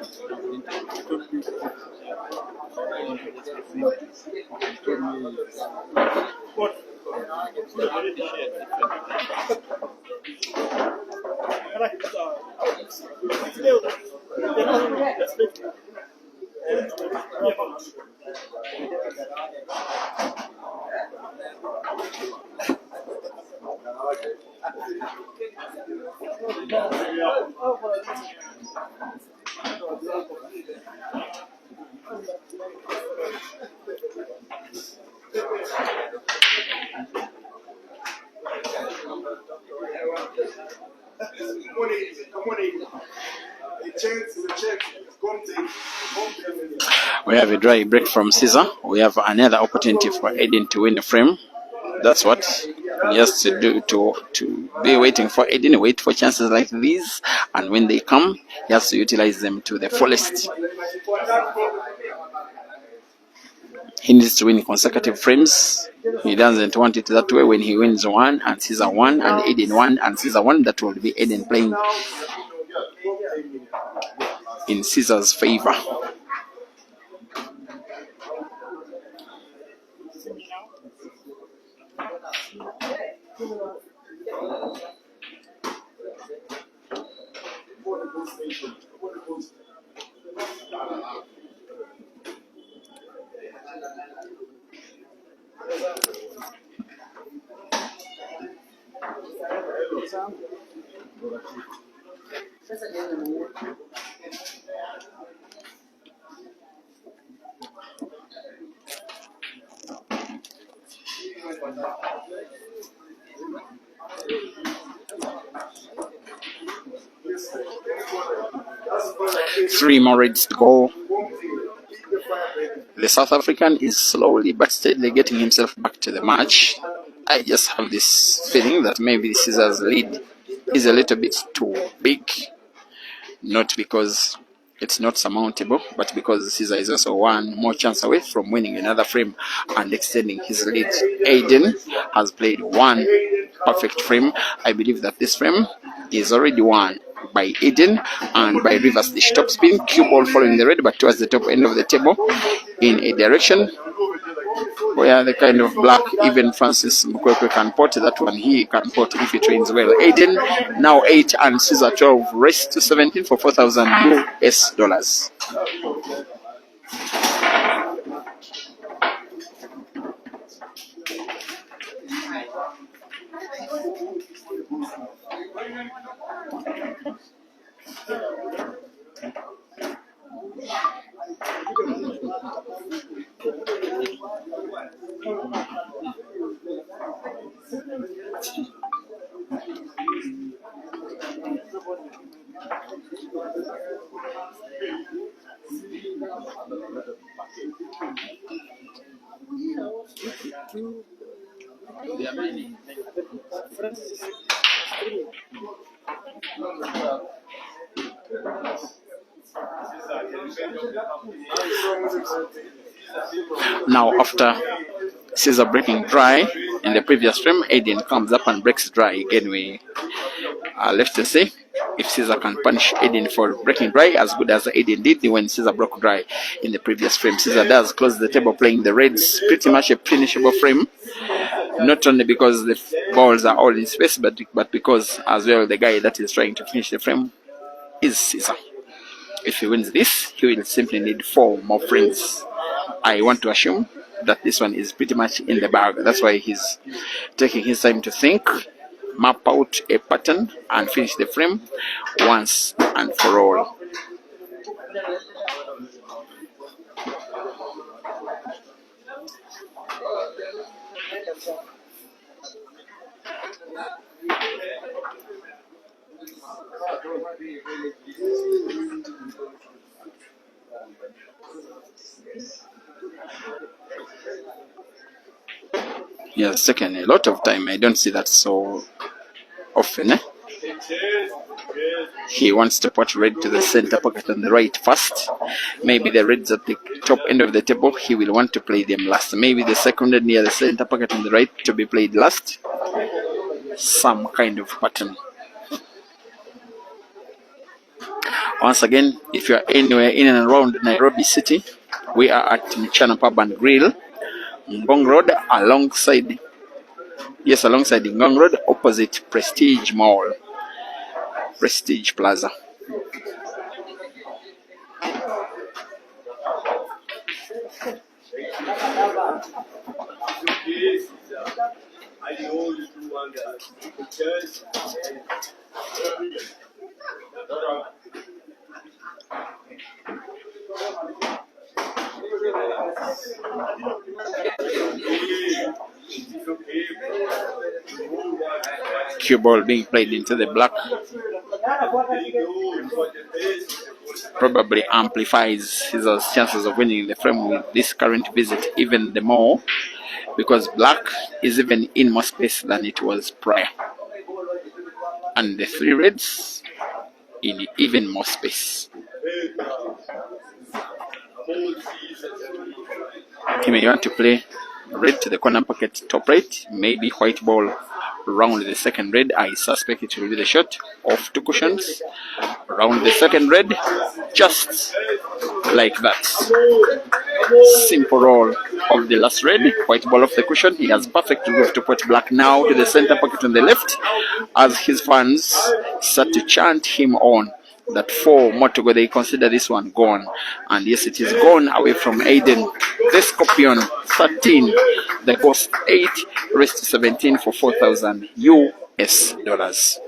We have a dry break from Ceazer. We have another opportunity for Aiden to win a frame. That's what he has to do, to be waiting for Aiden, wait for chances like these, and when they come, he has to utilize them to the fullest. He needs to win consecutive frames. He doesn't want it that way. When he wins one and Ceazer one and Aiden one and Ceazer one, that will be Aiden playing in Ceazer's favor. Three more reds to go. The South African is slowly but steadily getting himself back to the match. I just have this feeling that maybe Ceazer's lead is a little bit too big. Not because it's not surmountable, but because Ceazer is also one more chance away from winning another frame and extending his lead. Aiden has played one perfect frame. I believe that this frame is already won by Aiden and by reverse dish top spin, cue ball following the red but towards the top end of the table in a direction where the kind of black even Francis Mkwekwe can pot. That one he can pot if he trains well. Aiden now 8 and Ceazer 12, race to 17 for $4,000 US. Now after Ceazer breaking dry in the previous frame, Aiden comes up and breaks dry again. We are left to see if Ceazer can punish Aiden for breaking dry as good as Aiden did when Ceazer broke dry in the previous frame. Ceazer does close the table playing the reds, pretty much a finishable frame. Not only because the balls are all in space, but because as well the guy that is trying to finish the frame is Ceazer. If he wins this, he will simply need 4 more frames. I want to assume that this one is pretty much in the bag. That's why he's taking his time to think, map out a pattern, and finish the frame once and for all. He has taken a lot of time. I don't see that so often. He wants to put red to the center pocket on the right first. Maybe the reds at the top end of the table, he will want to play them last. Maybe the second red near the center pocket on the right to be played last. Some kind of pattern. Once again, if you are anywhere in and around Nairobi City, we are at Mchana Pub and Grill, Ngong Road, alongside Ngong Road, opposite Prestige Mall, Prestige Plaza. Cue ball being played into the black probably amplifies his chances of winning the frame with this current visit even the more, because black is even in more space than it was prior, and the 3 reds in even more space. He may want to play red to the corner pocket top right, maybe white ball round the second red. I suspect it will be the shot of 2 cushions round the second red, just like that. Simple roll of the last red, white ball off the cushion. He has perfect groove to put black now to the center pocket on the left, as his fans start to chant him on that 4 more to go. They consider this one gone, and yes, it is gone away from Aiden. The Scorpion 13, the Ghost 8, rest 17 for 4,000 US dollars.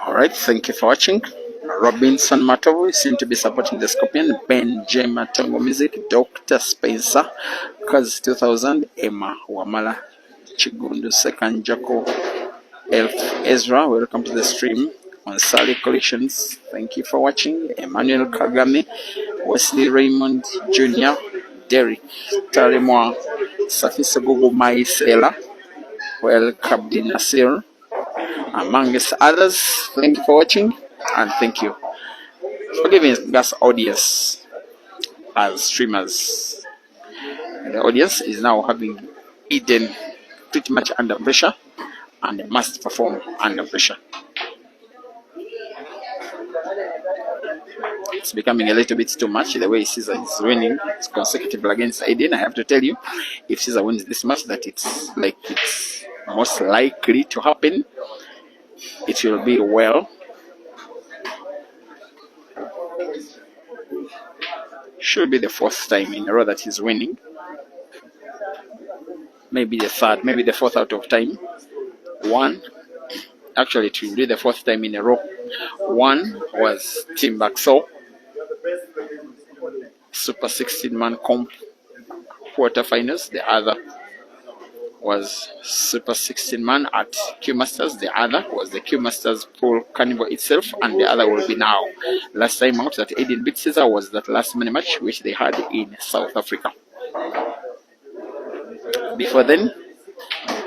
Alright, thank you for watching. Robinson Matovu seem to be supporting the Scorpion. Ben J Matongo Music, Dr. Spencer, Kaz 2000, Emma Wamala, Chigundu Second, Jaco, Elf Ezra, welcome to the stream. On Sally Collections, thank you for watching. Emmanuel Kagame, Wesley Raymond Jr., Derek Tarimwa, Safisa Gugu Maisela, welcome to Nasir, amongst others. Thank you for watching, and thank you for giving us audience as streamers. The audience is now having Eden pretty much under pressure and must perform under pressure. It's becoming a little bit too much the way Ceazer is winning consecutively against Aden. I have to tell you, if Ceazer wins this match, that it's most likely to happen. It will be well. Should be the 4th time in a row that he's winning. Maybe the 3rd, maybe the 4th out of time. 1. Actually, it will be the 4th time in a row. 1 was Team Baxo, Super 16-man comp quarterfinals. The other was Super 16-man at Q Masters. The other was the Q Masters Pool Carnival itself, and the other will be now. Last time out that Aiden beat Ceazer was that last mini match which they had in South Africa. Before then,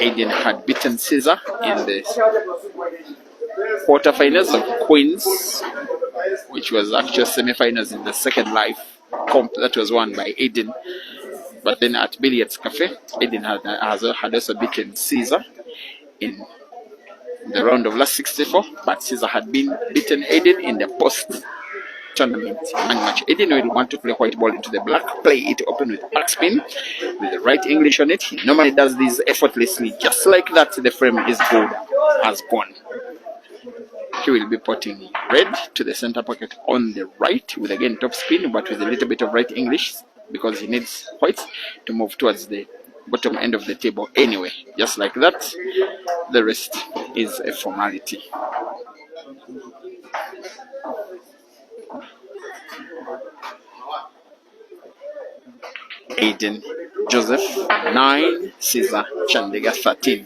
Aiden had beaten Ceazer in the quarterfinals of Queens, which was actual semi-finals in the second live comp that was won by Aiden. But then at Billiards Cafe, Aiden had also beaten Ceazer in the round of last 64, but Ceazer had been beaten Aiden in the post-tournament match. Aiden will want to play white ball into the black, play it open with backspin, with the right English on it. He normally does this effortlessly, just like that. The frame is good as gone. He will be putting red to the center pocket on the right with again top spin, but with a little bit of right English, because he needs white to move towards the bottom end of the table anyway. Just like that, the rest is a formality. Aiden Joseph 9, Ceazer Chandigar 13.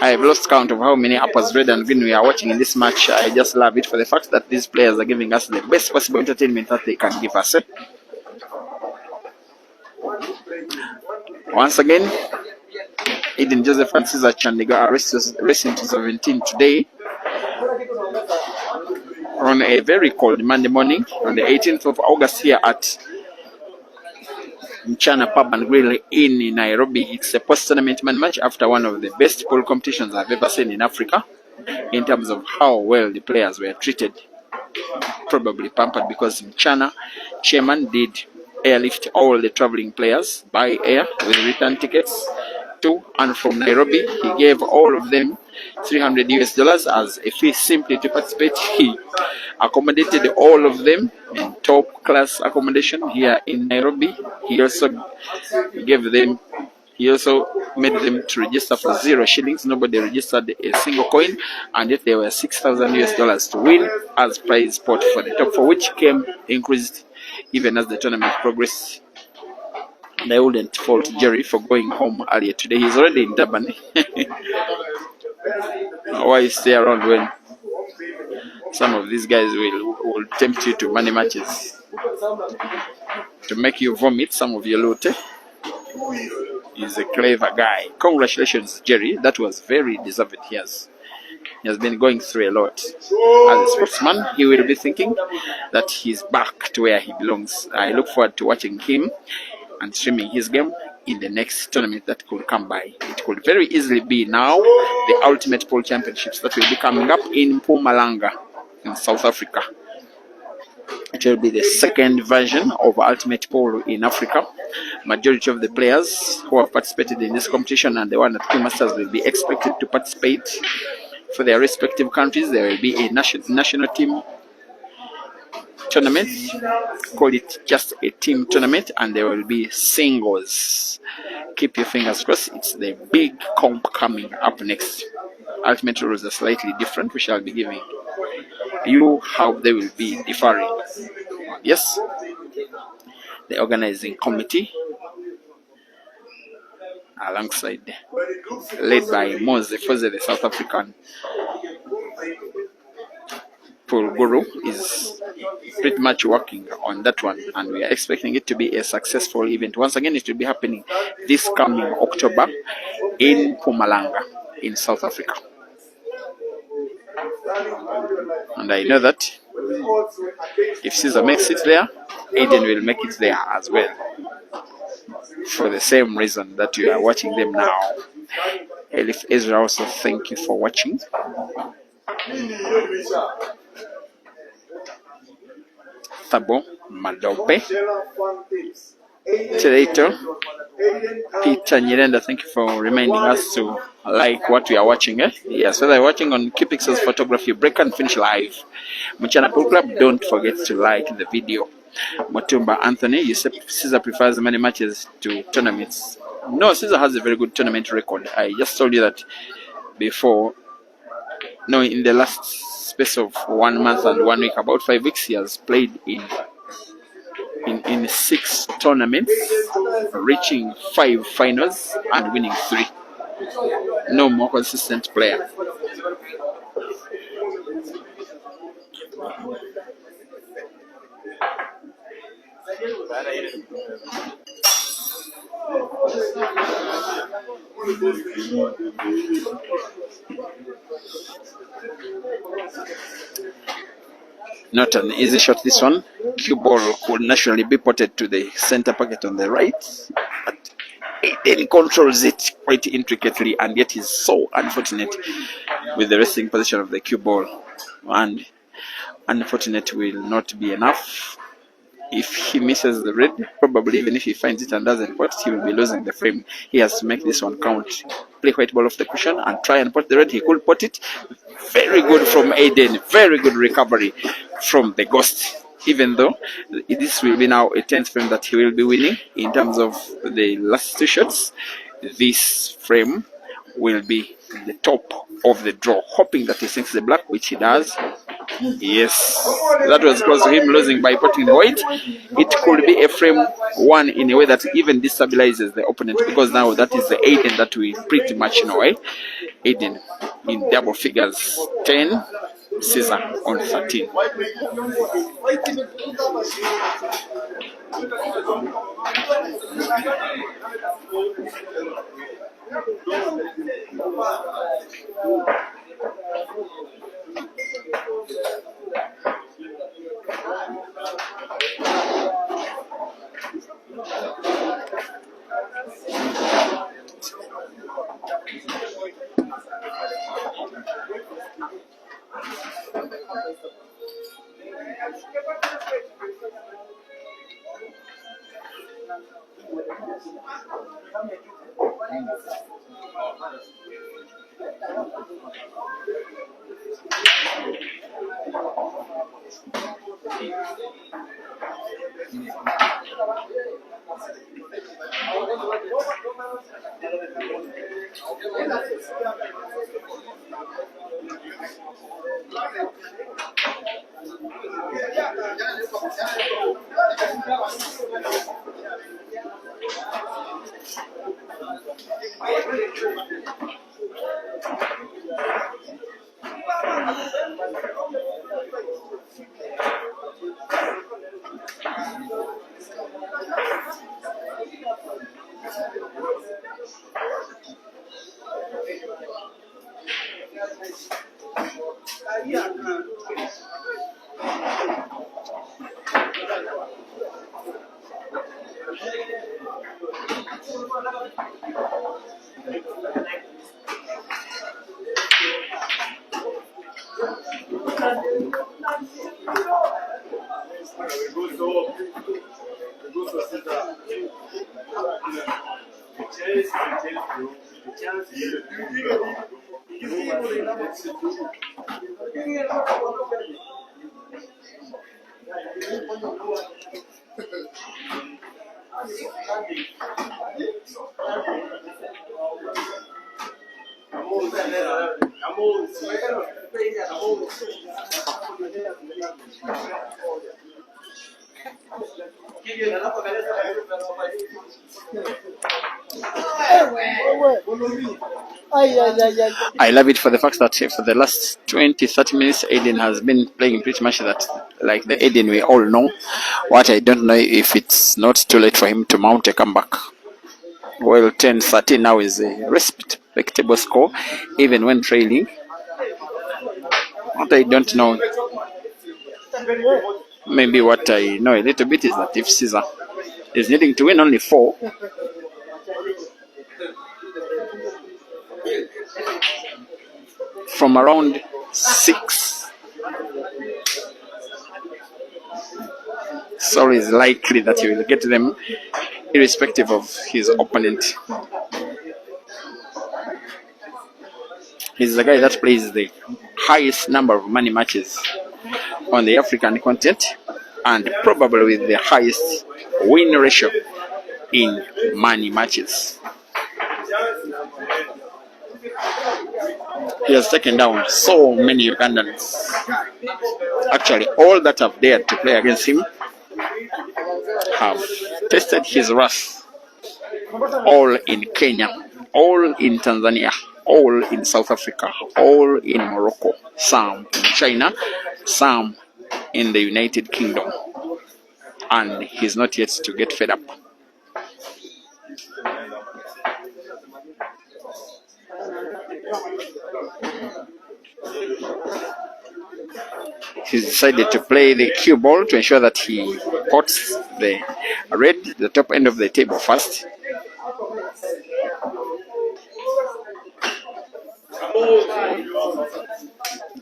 I have lost count of how many uppers, red and green we are watching in this match. I just love it for the fact that these players are giving us the best possible entertainment that they can give us. Once again, Aiden Joseph and Ceazer Chandigar are racing to 17 today on a very cold Monday morning on the 18th of August here at Mchana Pub and Grill in Nairobi. It's a post-tournament match after one of the best pool competitions I've ever seen in Africa in terms of how well the players were treated. Probably pampered, because Mchana chairman did airlift all the traveling players by air with return tickets to and from Nairobi. He gave all of them $300 as a fee simply to participate. He accommodated all of them in top class accommodation here in Nairobi. He also gave them he also made them to register for 0 shillings. Nobody registered a single coin, and yet there were $6,000 to win as prize pot for the top four, which came increased even as the tournament progressed. And I wouldn't fault Jerry for going home earlier today. He's already in Durban. Why stay around when some of these guys will tempt you to money matches to make you vomit some of your loot? He's a clever guy. Congratulations, Jerry. That was very deserved. He has been going through a lot. As a sportsman, he will be thinking that he's back to where he belongs. I look forward to watching him and streaming his game in the next tournament that could come by. It could very easily be now the Ultimate Pool Championships that will be coming up in Mpumalanga in South Africa. It will be the second version of Ultimate Pool in Africa. Majority of the players who have participated in this competition and the one at Q Masters will be expected to participate for their respective countries. There will be a national team tournament. Call it just a team tournament, and there will be singles. Keep your fingers crossed. It's the big comp coming up next. Ultimate rules are slightly different. We shall be giving you how they will be differing. Yes, the organizing committee, alongside led by Mose Foze, the South African pool guru, is pretty much working on that one, and we are expecting it to be a successful event. Once again, it will be happening this coming October in Mpumalanga in South Africa. And I know that if Ceazer makes it there, Aiden will make it there as well, for the same reason that you are watching them now. Elif Ezra also, thank you for watching. Thabo Madobe, Tereto, Peter Nyirenda, thank you for reminding us to like what we are watching. Yes, whether you're watching on Qpixel's Photography, Break and Finish Live, Mchana Pool Club, don't forget to like the video. Motumba Anthony, you said Ceazer prefers many matches to tournaments. No, Ceazer has a very good tournament record. I just told you that before. No, in the last space of 1 month and 1 week, about 5 weeks, he has played in 6 tournaments, reaching 5 finals and winning 3. No more consistent player. Not an easy shot, this one. Cue ball could naturally be potted to the center pocket on the right, but Aiden controls it quite intricately, and yet he's so unfortunate with the resting position of the cue ball. And unfortunate will not be enough. If he misses the red, probably even if he finds it and doesn't pot, he will be losing the frame. He has to make this one count. Play white ball off the cushion and try and pot the red. He could pot it. Very good from Aiden. Very good recovery from the ghost. Even though this will be now a 10th frame that he will be winning in terms of the last 2 shots, this frame will be the top of the draw, hoping that he sinks the black, which he does. Yes, that was close to him losing by potting the white. It could be a frame 1 in a way that even destabilizes the opponent, because now that is the Aiden that we pretty much know. Aiden in double figures, 10, Ceazer on 13. I love it for the fact that for the last 20-30 minutes, Aiden has been playing pretty much that, like the Aiden we all know. What I don't know if it's not too late for him to mount a comeback. Well, 10-13 now is a respectable score, even when trailing. What I don't know, maybe what I know a little bit is that if Ceazer is needing to win only 4, from around 6, so it's likely that he will get them irrespective of his opponent. He's the guy that plays the highest number of money matches on the African continent and probably with the highest win ratio in money matches. He has taken down so many Ugandans. Actually, all that have dared to play against him have tested his wrath. All in Kenya, all in Tanzania, all in South Africa, all in Morocco, some in China, some in the United Kingdom. And he's not yet to get fed up. He's decided to play the cue ball to ensure that he pots the red, the top end of the table first.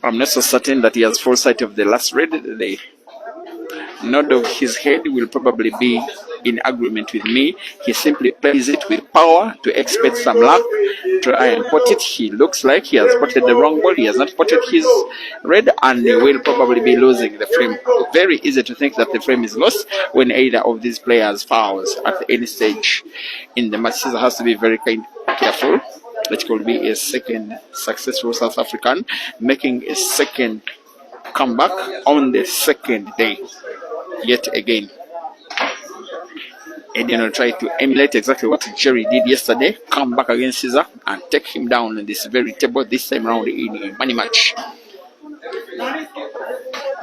I'm not so certain that he has full sight of the last red. The nod of his head will probably be in agreement with me. He simply plays it with power to expect some luck, try and pot it. He looks like he has potted the wrong ball. He has not potted his red, and he will probably be losing the frame. Very easy to think that the frame is lost when either of these players fouls at any stage in the match. Ceazer has to be very careful. It could be a second successful South African making a second comeback on the second day yet again. Aiden will try to emulate exactly what Jerry did yesterday, come back against Ceazer and take him down in this very table, this time around in a money match.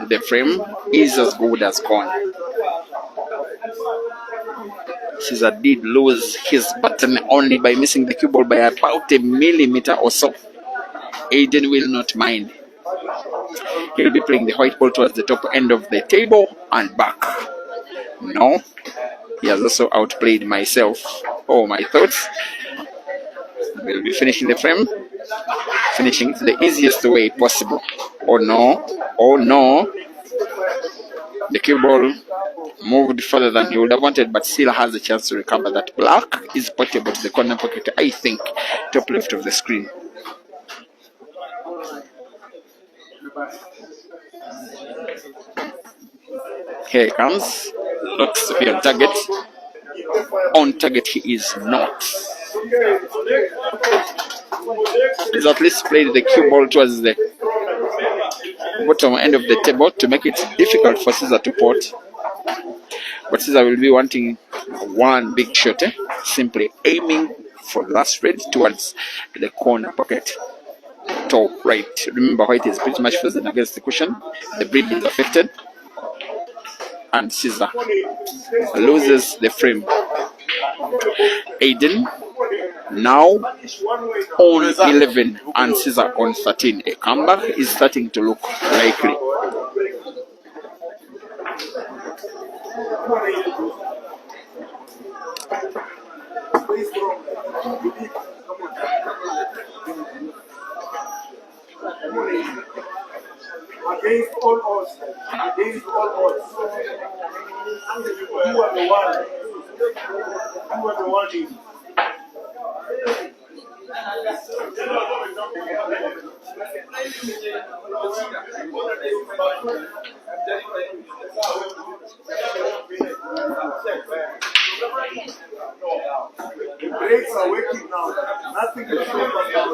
The frame is as good as gone. Ceazer did lose his button only by missing the cue ball by about a millimeter or so. Aiden will not mind. He'll be playing the white ball towards the top end of the table and back. No, he has also outplayed myself or my thoughts. We'll be finishing the frame, finishing it the easiest way possible. Oh no, the cue ball moved further than he would have wanted, but still has a chance to recover that. Black is portable to the corner pocket, I think, top left of the screen. Here he comes. Looks to be on target. On target he is not. He's at least played the cue ball towards the bottom end of the table to make it difficult for Ceazer to pot. But Ceazer will be wanting one big shot, simply aiming for the last red towards the corner pocket. Top right. Remember, white is pretty much frozen against the cushion. The bridge is affected. And Ceazer loses the frame. Aiden now on 11 and Ceazer on 13. A comeback is starting to look likely. Against all odds. Against all odds. You are the one. You are the one. The brakes are working now. Nothing is stopping now.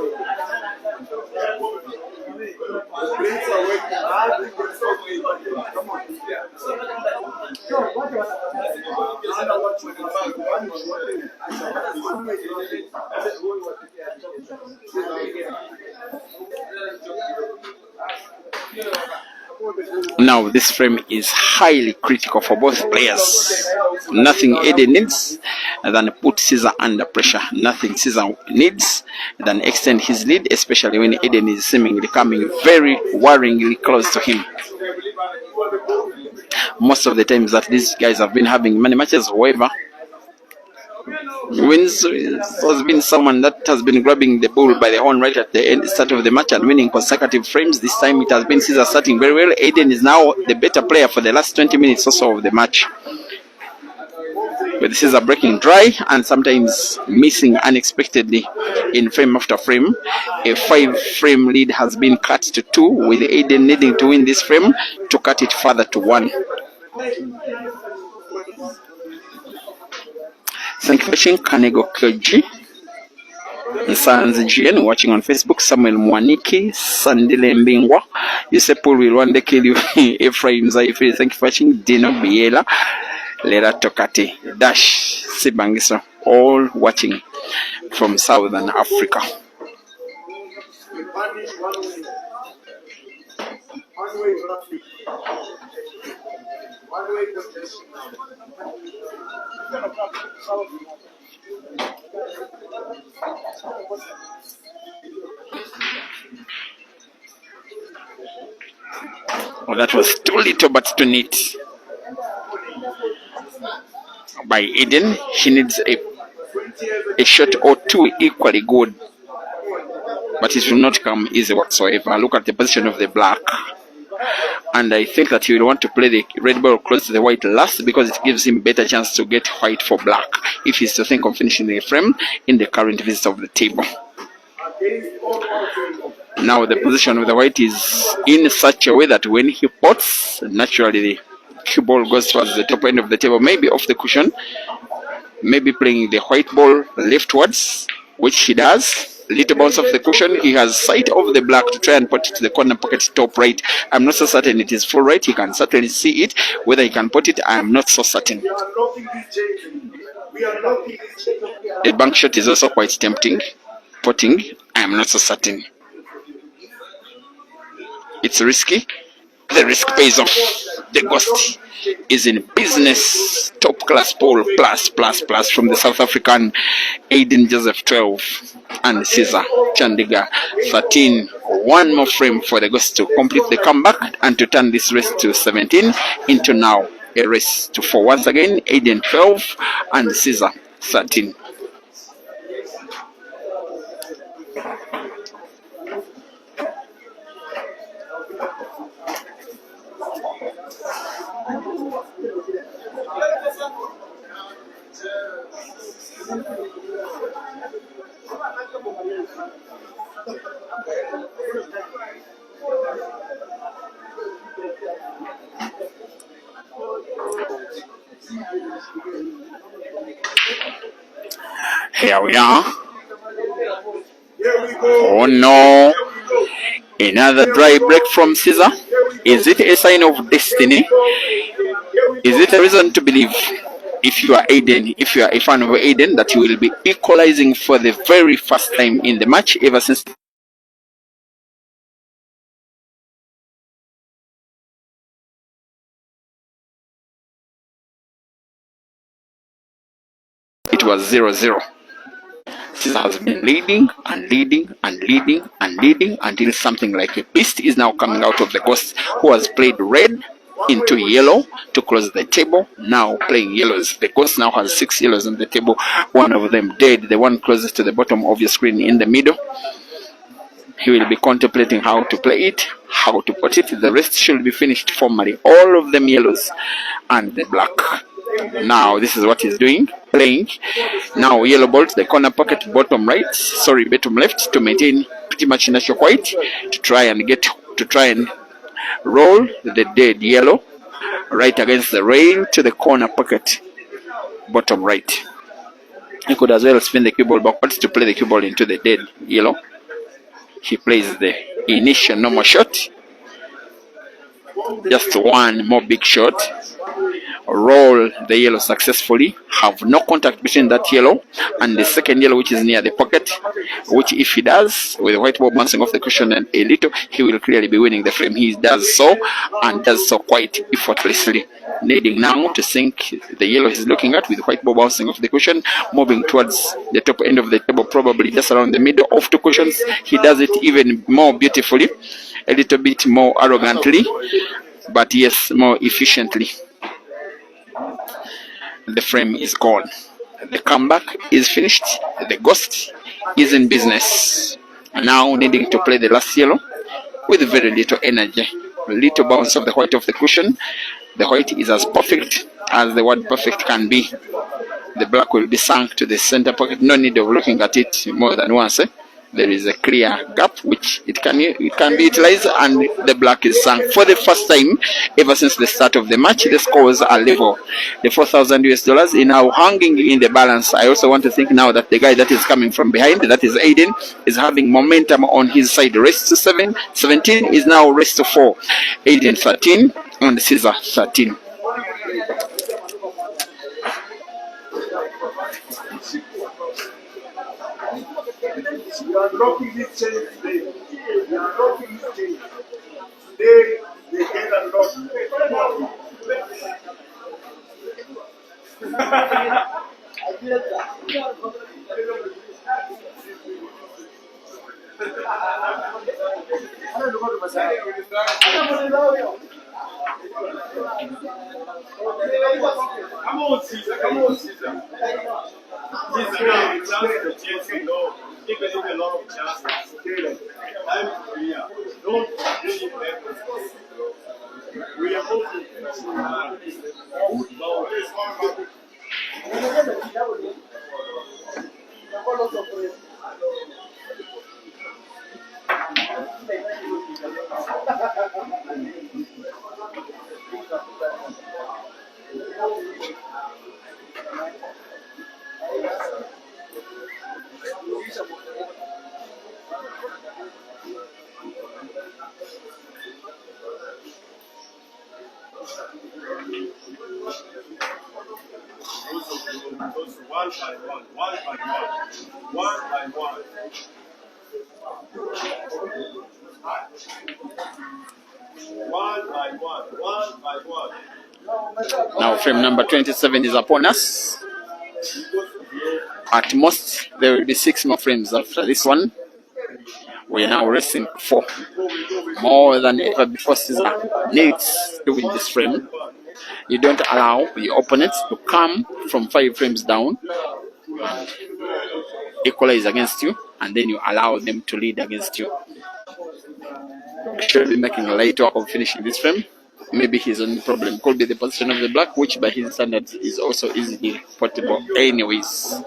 The brakes are working. Nothing will stop me. Come on. Now this frame is highly critical for both players. Nothing Aiden needs than put Ceazer under pressure. Nothing Ceazer needs than extend his lead, especially when Aiden is seemingly coming very worryingly close to him. Most of the times that these guys have been having many matches, however, wins has been someone that has been grabbing the bull by the horn right at the start of the match and winning consecutive frames. This time it has been Ceazer starting very well. Aiden is now the better player for the last 20 minutes or so of the match, with Ceazer breaking dry and sometimes missing unexpectedly in frame after frame. A 5-frame lead has been cut to 2, with Aiden needing to win this frame to cut it further to 1. Thank you for watching. Kanego Koji, Nsanzi GN watching on Facebook. Samuel Mwaniki, Sandile Mbingwa, Yusepul will one day kill you. Ephraim Zaifi, thank you for watching. Dino Biela, Lera Tokati, Dash Sibangiso, all watching from Southern Africa. Well, that was too little but too neat by Aiden. He needs a shot or two equally good, but it will not come easy whatsoever. Look at the position of the black, and I think that he will want to play the red ball close to the white last, because it gives him better chance to get white for black if he's to think of finishing the frame in the current visit of the table. Now the position of the white is in such a way that when he pots, naturally the cue ball goes towards the top end of the table, maybe off the cushion, maybe playing the white ball leftwards, which he does. Little bounce off the cushion. He has sight of the black to try and put it to the corner pocket top right. I'm not so certain it is full right. He can certainly see it. Whether he can put it, I'm not so certain. The bank shot is also quite tempting. Potting, I'm not so certain. It's risky. The risk pays off. The ghost is in business. Top class poll plus from the South African Aiden Joseph 12 and Ceazer Chandigar 13. One more frame for the ghost to complete the comeback and to turn this race to 17 into now a race to 4. Once again, Aiden 12 and Ceazer 13. Here we are. Here we go. Oh no. Another dry break from Ceazer. Is it a sign of destiny? Is it a reason to believe, if you are Aiden, if you are a fan of Aiden, that you will be equalizing for the very first time in the match ever since it was 0-0. Ceazer has been leading and leading and leading and leading until something like a beast is now coming out of the ghost, who has played red into yellow to close the table, now playing yellows. The ghost now has 6 yellows on the table, one of them dead, the one closest to the bottom of your screen in the middle. He will be contemplating how to play it, how to put it. The rest should be finished formally. All of them yellows and the black. Now this is what he's doing, playing. Now yellow ball to the corner pocket, bottom right, sorry, bottom left, to maintain pretty much natural white, to try and roll the dead yellow right against the rail to the corner pocket, bottom right. He could as well spin the cue ball backwards to play the cue ball into the dead yellow. He plays the initial normal shot, just one more big shot, roll the yellow successfully, have no contact between that yellow and the second yellow, which is near the pocket, which if he does, with the white ball bouncing off the cushion and a little, he will clearly be winning the frame. He does so, and does so quite effortlessly, needing now to sink the yellow he's looking at, with the white ball bouncing off the cushion, moving towards the top end of the table, probably just around the middle of 2 cushions. He does it even more beautifully, a little bit more arrogantly, but yes, more efficiently. The frame is gone. The comeback is finished. The ghost is in business. Now needing to play the last yellow with very little energy. A little bounce of the white of the cushion. The white is as perfect as the word perfect can be. The black will be sunk to the center pocket. No need of looking at it more than once. There is a clear gap which it can be utilized, and the black is sunk for the first time ever since the start of the match. The scores are level. The $4,000 is now hanging in the balance. I also want to think now that the guy that is coming from behind, that is Aiden, is having momentum on his side. Race to 17 is now race to 4. Aiden 13 and Ceazer 13. We are rocking this chain today. We are rocking this chain. Today, they get unlocked. Come on, Ceazer. Come on, Ceazer. This game, chance to chase it, no. Give it a lot of chances. Time to clear. Don't really play. We are hoping. One by one, one by one, one by one. One by one, one by one. Now frame number 27 is upon us. At most, there will be 6 more frames after this one. We are now racing 4. More than ever before, Ceazer needs to win this frame. You don't allow your opponents to come from 5 frames down, equalize against you, and then you allow them to lead against you. Should be making a light work of finishing this frame. Maybe his only problem could be the position of the black, which by his standards is also easily portable anyways.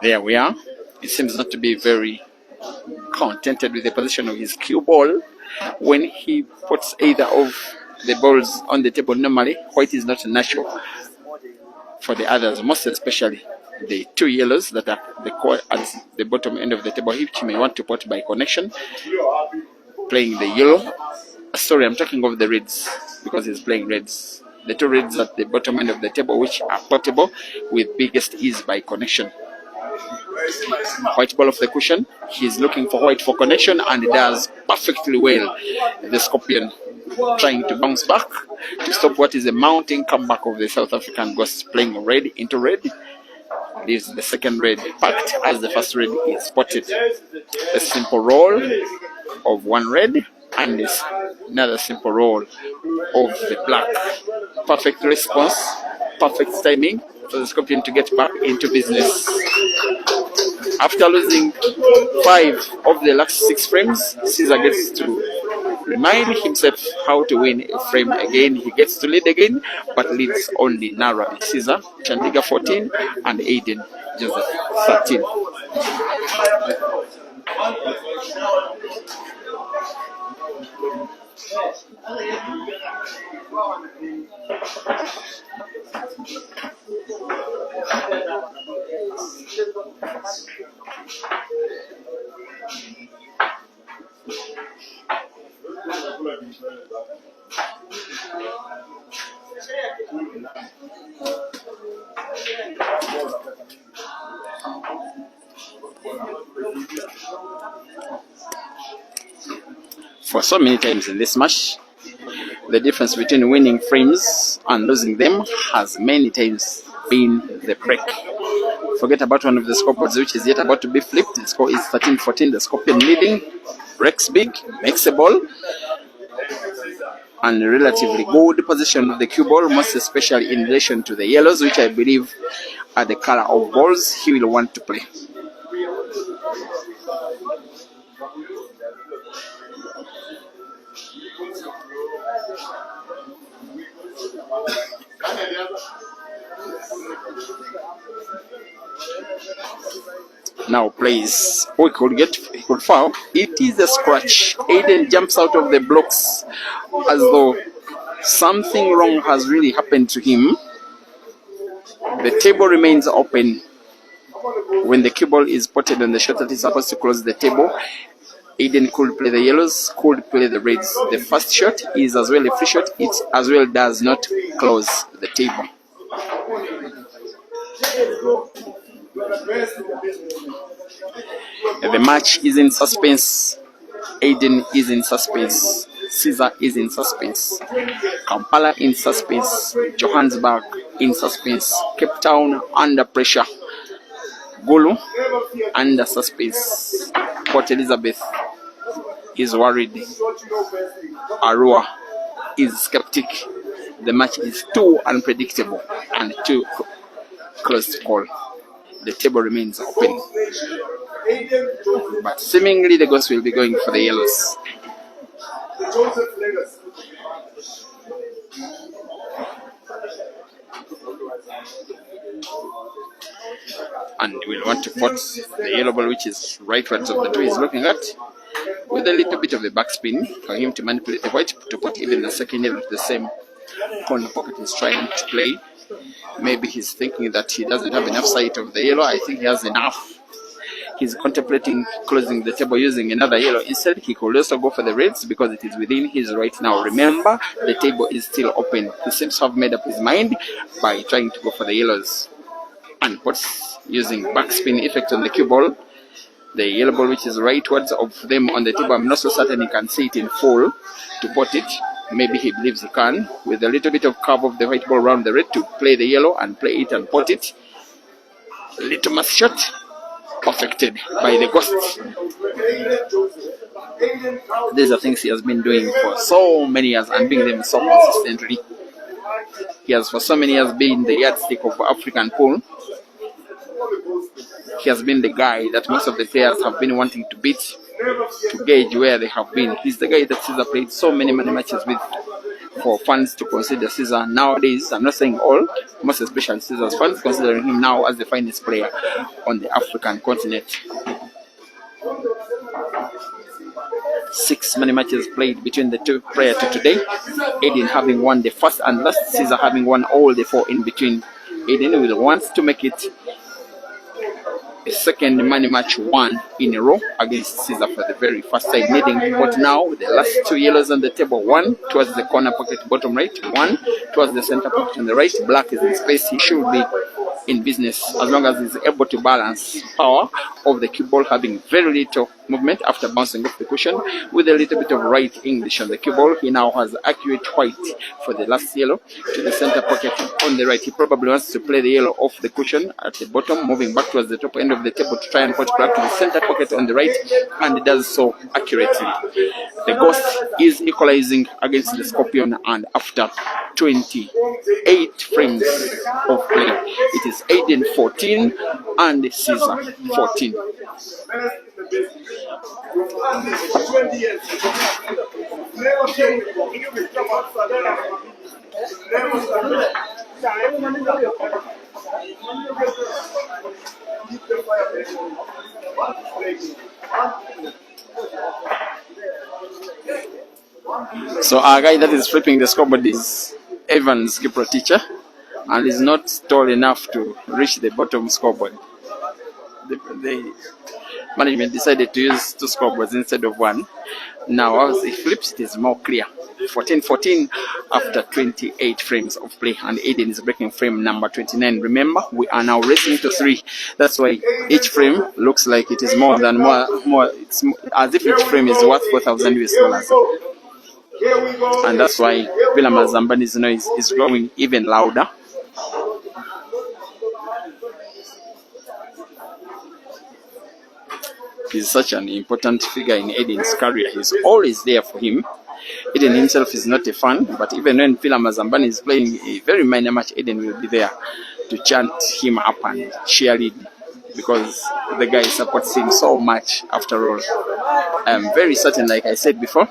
There we are. He seems not to be very contented with the position of his cue ball. When he puts either of the balls on the table normally, white is not natural for the others, most especially the two yellows that are at the bottom end of the table, which may want to put by connection, playing the yellow. Sorry, I'm talking of the reds because he's playing reds. The two reds at the bottom end of the table, which are portable with biggest ease by connection. White ball off the cushion. He's looking for white for connection and does perfectly well. The Scorpion trying to bounce back to stop what is a mounting comeback of the South African Ghosts, playing red into red. Leaves the second red packed as the first red is spotted. A simple roll of one red and another simple roll of the black. Perfect response, perfect timing for the Scorpion to get back into business. After losing 5 of the last 6 frames, Ceazer gets to remind himself how to win a frame again. He gets to lead again, but leads only narrowly. Ceazer, Chandigar 14, and Aiden, Joseph 13. For so many times in this match, the difference between winning frames and losing them has many times been the break. Forget about one of the scoreboards which is yet about to be flipped. The score is 13-14. The Scorpion leading, breaks big, makes a ball, and relatively good position of the cue ball, most especially in relation to the yellows, which I believe are the color of balls he will want to play. Now plays. Oh, he could foul. It is a scratch. Aiden jumps out of the blocks as though something wrong has really happened to him. The table remains open. When the cue ball is potted on the shot that is supposed to close the table, Aiden could play the yellows, could play the reds. The first shot is as well a free shot. It as well does not close the table. The match is in suspense. Aiden is in suspense. Ceazer is in suspense. Kampala in suspense. Johannesburg in suspense. Cape Town under pressure. Gulu under suspense. Port Elizabeth is worried. Arua is skeptic. The match is too unpredictable and too close to call. The table remains open. But seemingly the Ghosts will be going for the yellows. And we'll want to put the yellow ball, which is rightwards of the two he's looking at, with a little bit of the backspin for him to manipulate the white to put even the second yellow to the same corner pocket he's trying to play. Maybe he's thinking that he doesn't have enough sight of the yellow. I think he has enough. He's contemplating closing the table using another yellow. Instead, he could also go for the reds because it is within his right now. Remember, the table is still open. He seems to have made up his mind by trying to go for the yellows. And puts using backspin effect on the cue ball. The yellow ball, which is rightwards of them on the table, I'm not so certain he can see it in full to put it. Maybe he believes he can, with a little bit of curve of the white ball around the red to play the yellow and play it and put it. Little mass shot, perfected by the Ghosts. These are things he has been doing for so many years and doing them so consistently. He has for so many years been the yardstick of African pool. He has been the guy that most of the players have been wanting to beat, to gauge where they have been. He's the guy that Ceazer played so many matches with for fans to consider Ceazer nowadays. I'm not saying all, most especially Ceazer's fans considering him now as the finest player on the African continent. 6 money matches played between the two prior to today. Aiden having won the first and last, Ceazer having won all the 4 in between. Aiden will want to make it a second money match won in a row against Ceazer for the very first time, needing but now with the last 2 yellows on the table, 1 towards the corner pocket bottom right, 1 towards the center pocket on the right. Black is in space. He should be in business as long as he's able to balance power of the cue ball, having very little movement after bouncing off the cushion with a little bit of right English on the cue ball. He now has accurate white for the last yellow to the center pocket on the right. He probably wants to play the yellow off the cushion at the bottom, moving back towards the top end of the table to try and put back to the center pocket on the right, and he does so accurately. The Ghost is equalizing against the Scorpion, and after 28 frames of play, it is Aiden 14 and Ceazer 14. So our guy that is flipping the scoreboard is Evan's Kipro teacher, and is not tall enough to reach the bottom scoreboard. The management decided to use 2 scoreboards instead of 1. Now as he flips, it is more clear. 14-14 after 28 frames of play, and Aiden is breaking frame number 29. Remember, we are now racing to 3. That's why each frame looks like it is more. It's as if each frame is worth 4,000 US dollars. And that's why Villa Mazambani's noise is growing even louder. He's such an important figure in Aiden's career. He's always there for him. Aiden himself is not a fan, but even when Villa Mazambani is playing a very minor match, Aiden will be there to chant him up and cheerlead, because the guy supports him so much after all. I am very certain, like I said before,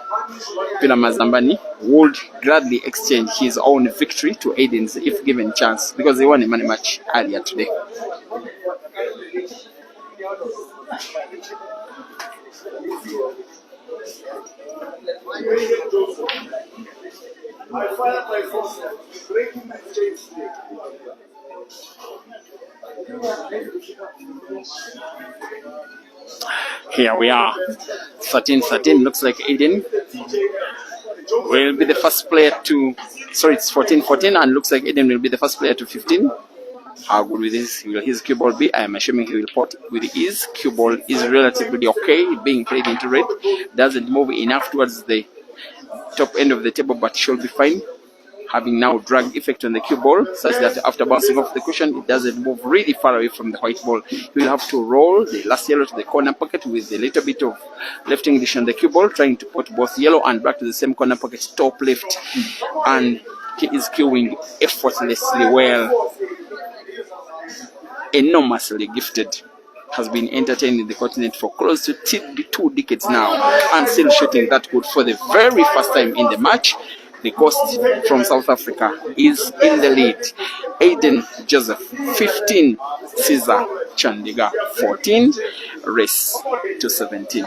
Villa Mazambani would gladly exchange his own victory to Aiden's if given chance, because he won a money match earlier today. Here we are, 13-13. Looks like Aiden will be the first player to, sorry, it's 14-14, and looks like Aiden will be the first player to 15. How good will his cue ball be? I am assuming he will pot with his cue ball is relatively okay, being played into red. Doesn't move enough towards the top end of the table, but should be fine. Having now drag effect on the cue ball, such that after bouncing off the cushion, it doesn't move really far away from the white ball. He will have to roll the last yellow to the corner pocket with a little bit of left English on the cue ball, trying to put both yellow and black to the same corner pocket, top left, and he is cueing effortlessly well. Enormously gifted, has been entertained in the continent for close to 2 decades now, and still shooting that good for the very first time in the match. The Ghost from South Africa is in the lead. Aiden Joseph 15, Ceazer Chandigar 14, race to 17.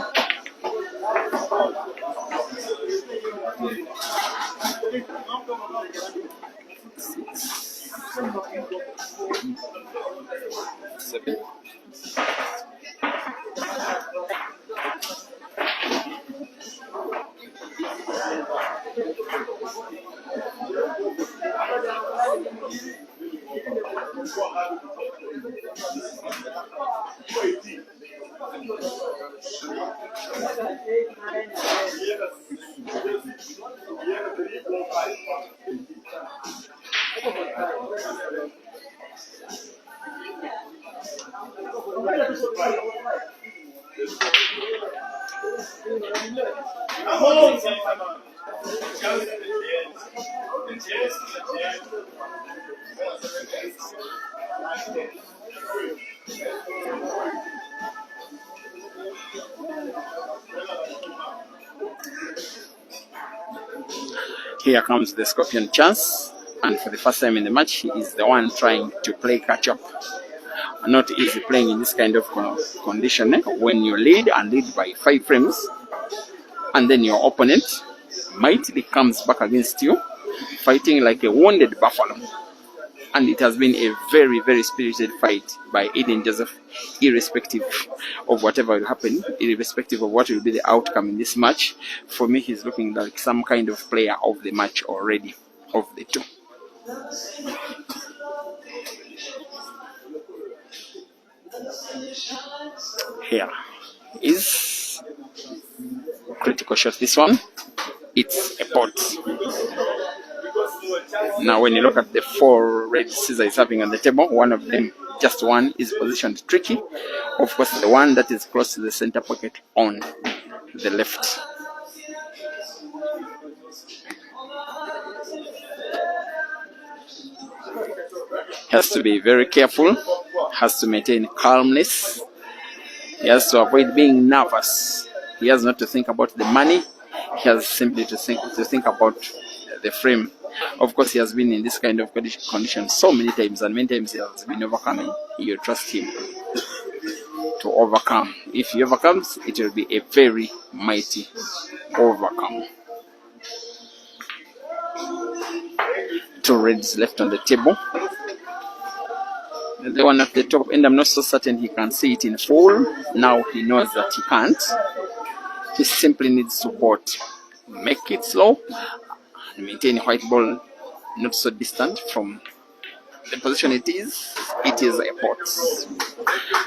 Here comes the Scorpion chance, and for the first time in the match, he is the one trying to play catch up. Not easy playing in this kind of condition when you lead and lead by 5 frames, and then your opponent mightily comes back against you, fighting like a wounded buffalo. And it has been a very, very spirited fight by Aiden Joseph, irrespective of whatever will happen, irrespective of what will be the outcome in this match. For me, he's looking like some kind of player of the match already, of the two. Here is critical shot. This one, it's a pot. Now when you look at the 4 red Ceazer is having on the table, one of them, just one, is positioned tricky. Of course, the one that is close to the center pocket on the left. Has to be very careful, has to maintain calmness. He has to avoid being nervous. He has not to think about the money. He has simply to think about the frame. Of course, he has been in this kind of condition so many times, and many times he has been overcoming. You trust him to overcome. If he overcomes, it will be a very mighty overcome. 2 reds left on the table. The one at the top end, I'm not so certain he can see it in full. Now he knows that he can't. He simply needs support. Make it slow and maintain white ball not so distant from the position it is. It is a pot,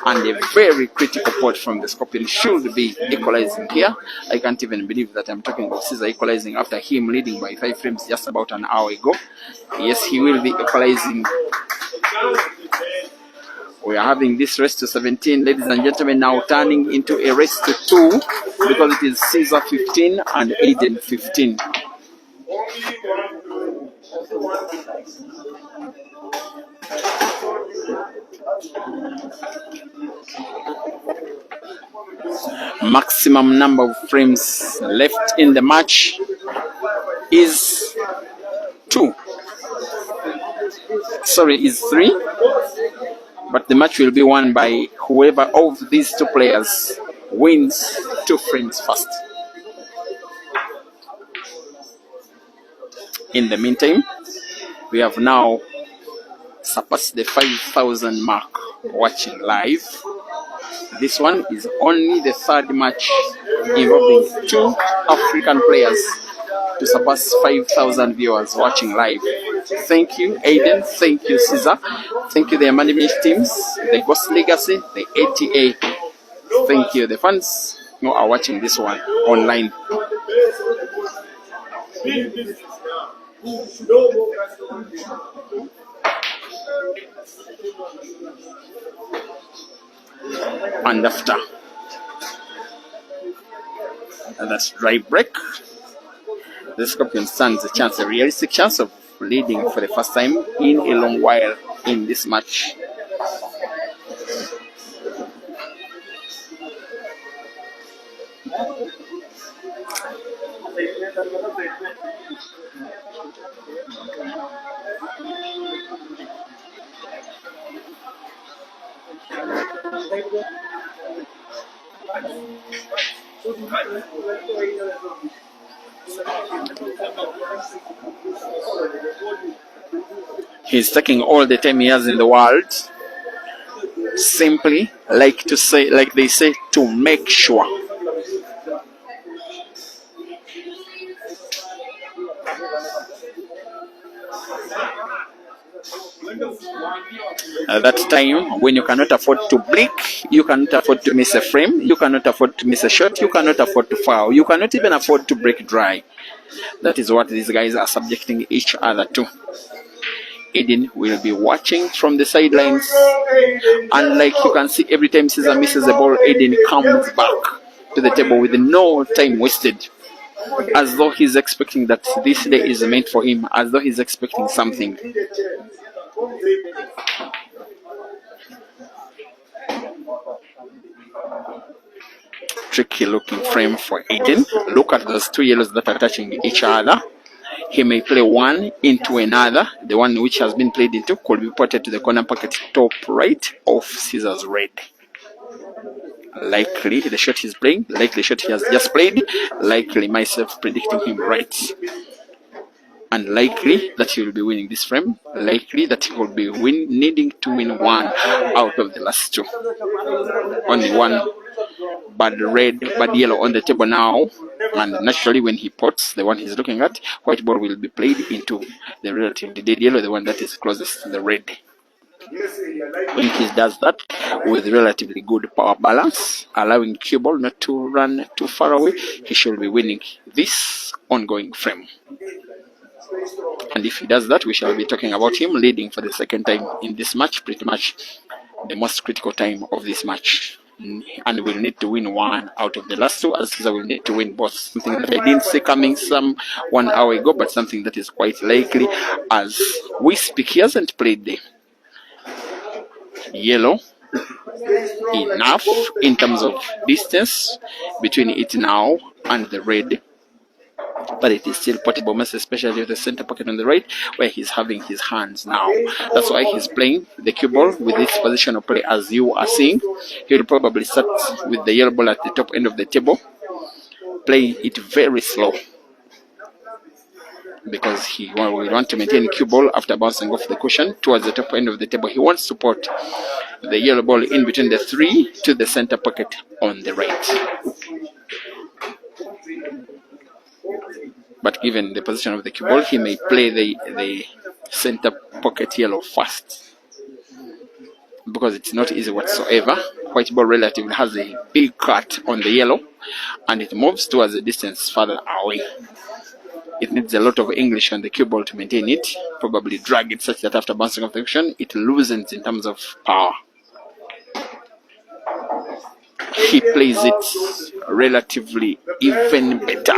and a very critical pot from the Scorpion should be equalizing here. I can't even believe that I'm talking of Ceazer equalizing after him leading by 5 frames just about an hour ago. Yes, he will be equalizing. We are having this race to 17, ladies and gentlemen, now turning into a race to 2, because it is Ceazer 15 and Aiden 15. Maximum number of frames left in the match is 2. Sorry, is 3. But the match will be won by whoever of these 2 players wins 2 frames first. In the meantime, we have now surpassed the 5,000 mark watching live. This one is only the 3rd match involving 2 African players to surpass 5,000 viewers watching live. Thank you, Aiden. Thank you, Ceazer. Thank you, the management teams, the Ghost Legacy, the ATA. Thank you, the fans who are watching this one online. And after that dry break, the Scorpion stands a chance, a realistic chance of leading for the first time in a long while in this match. He's taking all the time he has in the world, simply like they say, to make sure. At that time, when you cannot afford to blink, you cannot afford to miss a frame, you cannot afford to miss a shot, you cannot afford to foul, you cannot even afford to break dry. That is what these guys are subjecting each other to. Aiden will be watching from the sidelines, and like you can see, every time Ceazer misses the ball, Aiden comes back to the table with no time wasted, as though he's expecting that this day is meant for him, as though he's expecting something. Tricky looking frame for Aiden. Look at those 2 yellows that are touching each other. He may play one into another. The one which has been played into could be ported to the corner pocket top right of Ceazer's red. Likely the shot he's playing, likely the shot he has just played, likely myself predicting him right. Unlikely that he will be winning this frame, likely that he will be needing to win one out of the last two. Only one bad yellow on the table now, and naturally when he pots the one he's looking at, white ball will be played into the relatively dead yellow, the one that is closest to the red. When he does that with relatively good power balance, allowing cue ball not to run too far away, he should be winning this ongoing frame. And if he does that, we shall be talking about him leading for the second time in this match, pretty much the most critical time of this match. And we'll need to win one out of the last two, as Ceazer will need to win both. Something that I didn't see coming some 1 hour ago, but something that is quite likely as we speak. He hasn't played the yellow enough in terms of distance between it now and the red, but it is still portable, most especially with the center pocket on the right where he's having his hands now. That's why he's playing the cue ball with this position of play. As you are seeing, he will probably start with the yellow ball at the top end of the table, playing it very slow, because he will want to maintain cue ball after bouncing off the cushion towards the top end of the table. He wants to put the yellow ball in between the 3 to the center pocket on the right. But given the position of the cue ball, he may play the center pocket yellow first, because it's not easy whatsoever. White ball relatively has a big cut on the yellow, and it moves towards a distance further away. It needs a lot of English on the cue ball to maintain it, probably drag it such that after bouncing off the cushion, it loosens in terms of power. He plays it relatively even better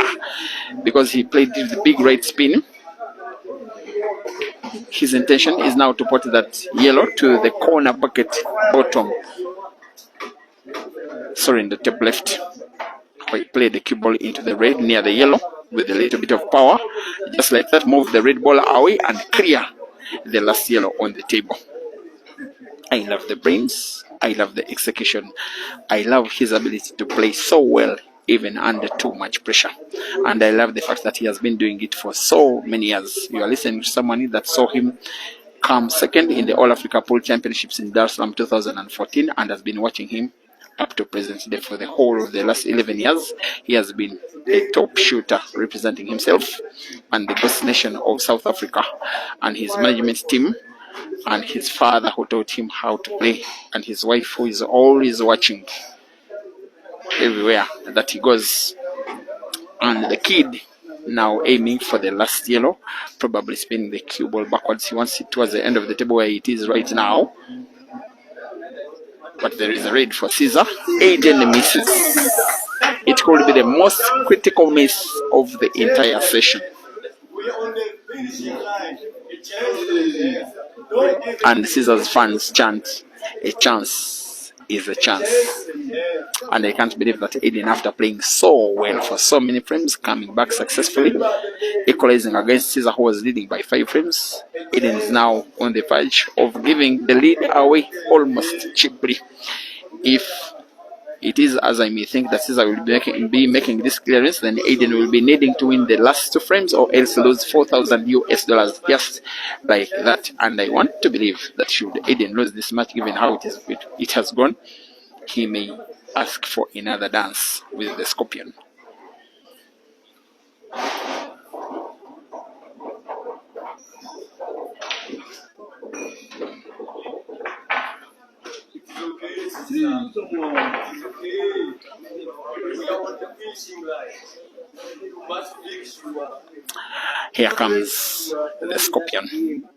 because he played the big right spin. His intention is now to put that yellow to the corner pocket bottom, sorry, in the top left. He played the cue ball into the red near the yellow with a little bit of power, just like that. Move the red ball away and clear the last yellow on the table. I love the brains, I love the execution, I love his ability to play so well even under too much pressure, and I love the fact that he has been doing it for so many years. You are listening to someone that saw him come second in the All Africa Pool Championships in Dar es Salaam 2014 and has been watching him up to present day for the whole of the last 11 years. He has been a top shooter representing himself and the best nation of South Africa, and his management team, and his father who taught him how to play, and his wife who is always watching everywhere that he goes, and the kid now aiming for the last yellow, probably spinning the cue ball backwards. He wants it towards the end of the table where it is right now, but there is a red for Ceazer. Aiden misses. It could be the most critical miss of the entire session. And Ceazer's fans chant, "A chance is a chance." And I can't believe that Aiden, after playing so well for so many frames, coming back successfully, equalizing against Ceazer, who was leading by 5 frames. Aiden is now on the verge of giving the lead away almost cheaply. If it is as I may think that Ceazer will be making this clearance, then Aiden will be needing to win the last 2 frames or else lose $4,000 just like that. And I want to believe that should Aiden lose this match, given how it has gone, he may ask for another dance with the Scorpion. Here comes the Scorpion.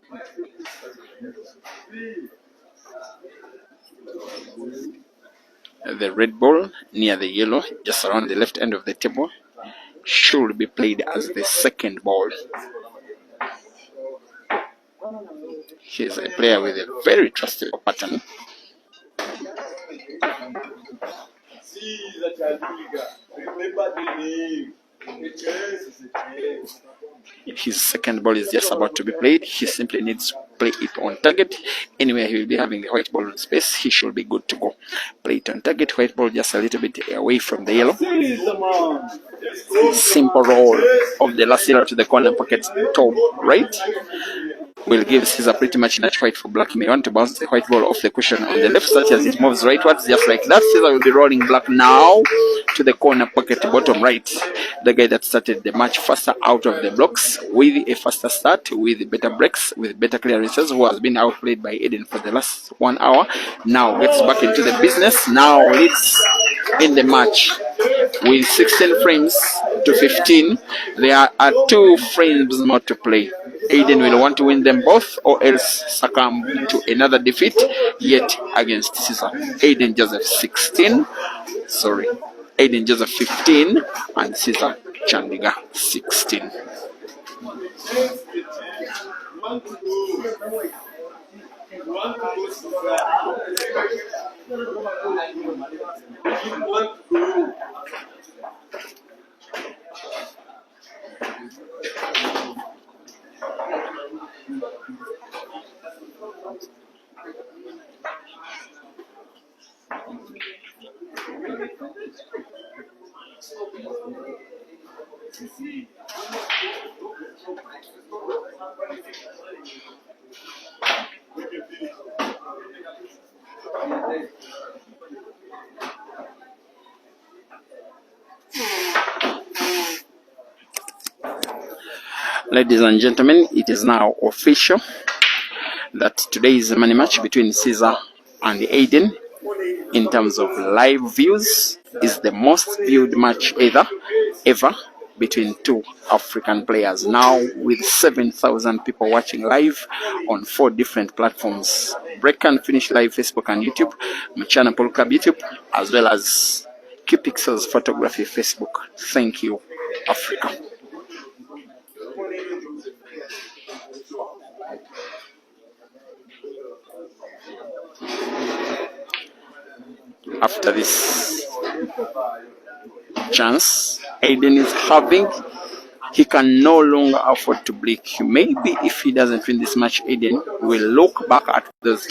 The red ball near the yellow, just around the left end of the table, should be played as the second ball. He's a player with a very trustable pattern. Remember the name. The chance is a chance. His second ball is just about to be played. He simply needs to play it on target. Anywhere he will be having the white ball in space, he should be good to go. Play it on target, white ball just a little bit away from the yellow. Simple roll of the last yellow to the corner pocket top right will give Ceazer pretty much enough white for black. He may want to bounce the white ball off the cushion on the left such as it moves rightwards, just like that. Ceazer will be rolling black now to the corner pocket bottom right. The guy that started the match faster out of the blocks with a faster start, with better breaks, with better clearances, who has been outplayed by Aiden for the last 1 hour, now gets back into the business, now leads in the match with 16 frames to 15. There are 2 frames more to play. Aiden will want to win them both or else succumb to another defeat yet against Ceazer. Aiden Joseph 16, sorry, Aiden Joseph 15 and Ceazer Chandigar 16. Ladies and gentlemen, it is now official that today is a money match between Ceazer and Aiden. In terms of live views, is the most viewed match ever between 2 African players, now with 7,000 people watching live on 4 different platforms: Break and Finish Live, Facebook and YouTube, Mchana Pool Club YouTube, as well as Q Pixels Photography Facebook. Thank you, Africa. After this chance Aiden is having, he can no longer afford to blink. Maybe if he doesn't win this match, Aiden will look back at those chances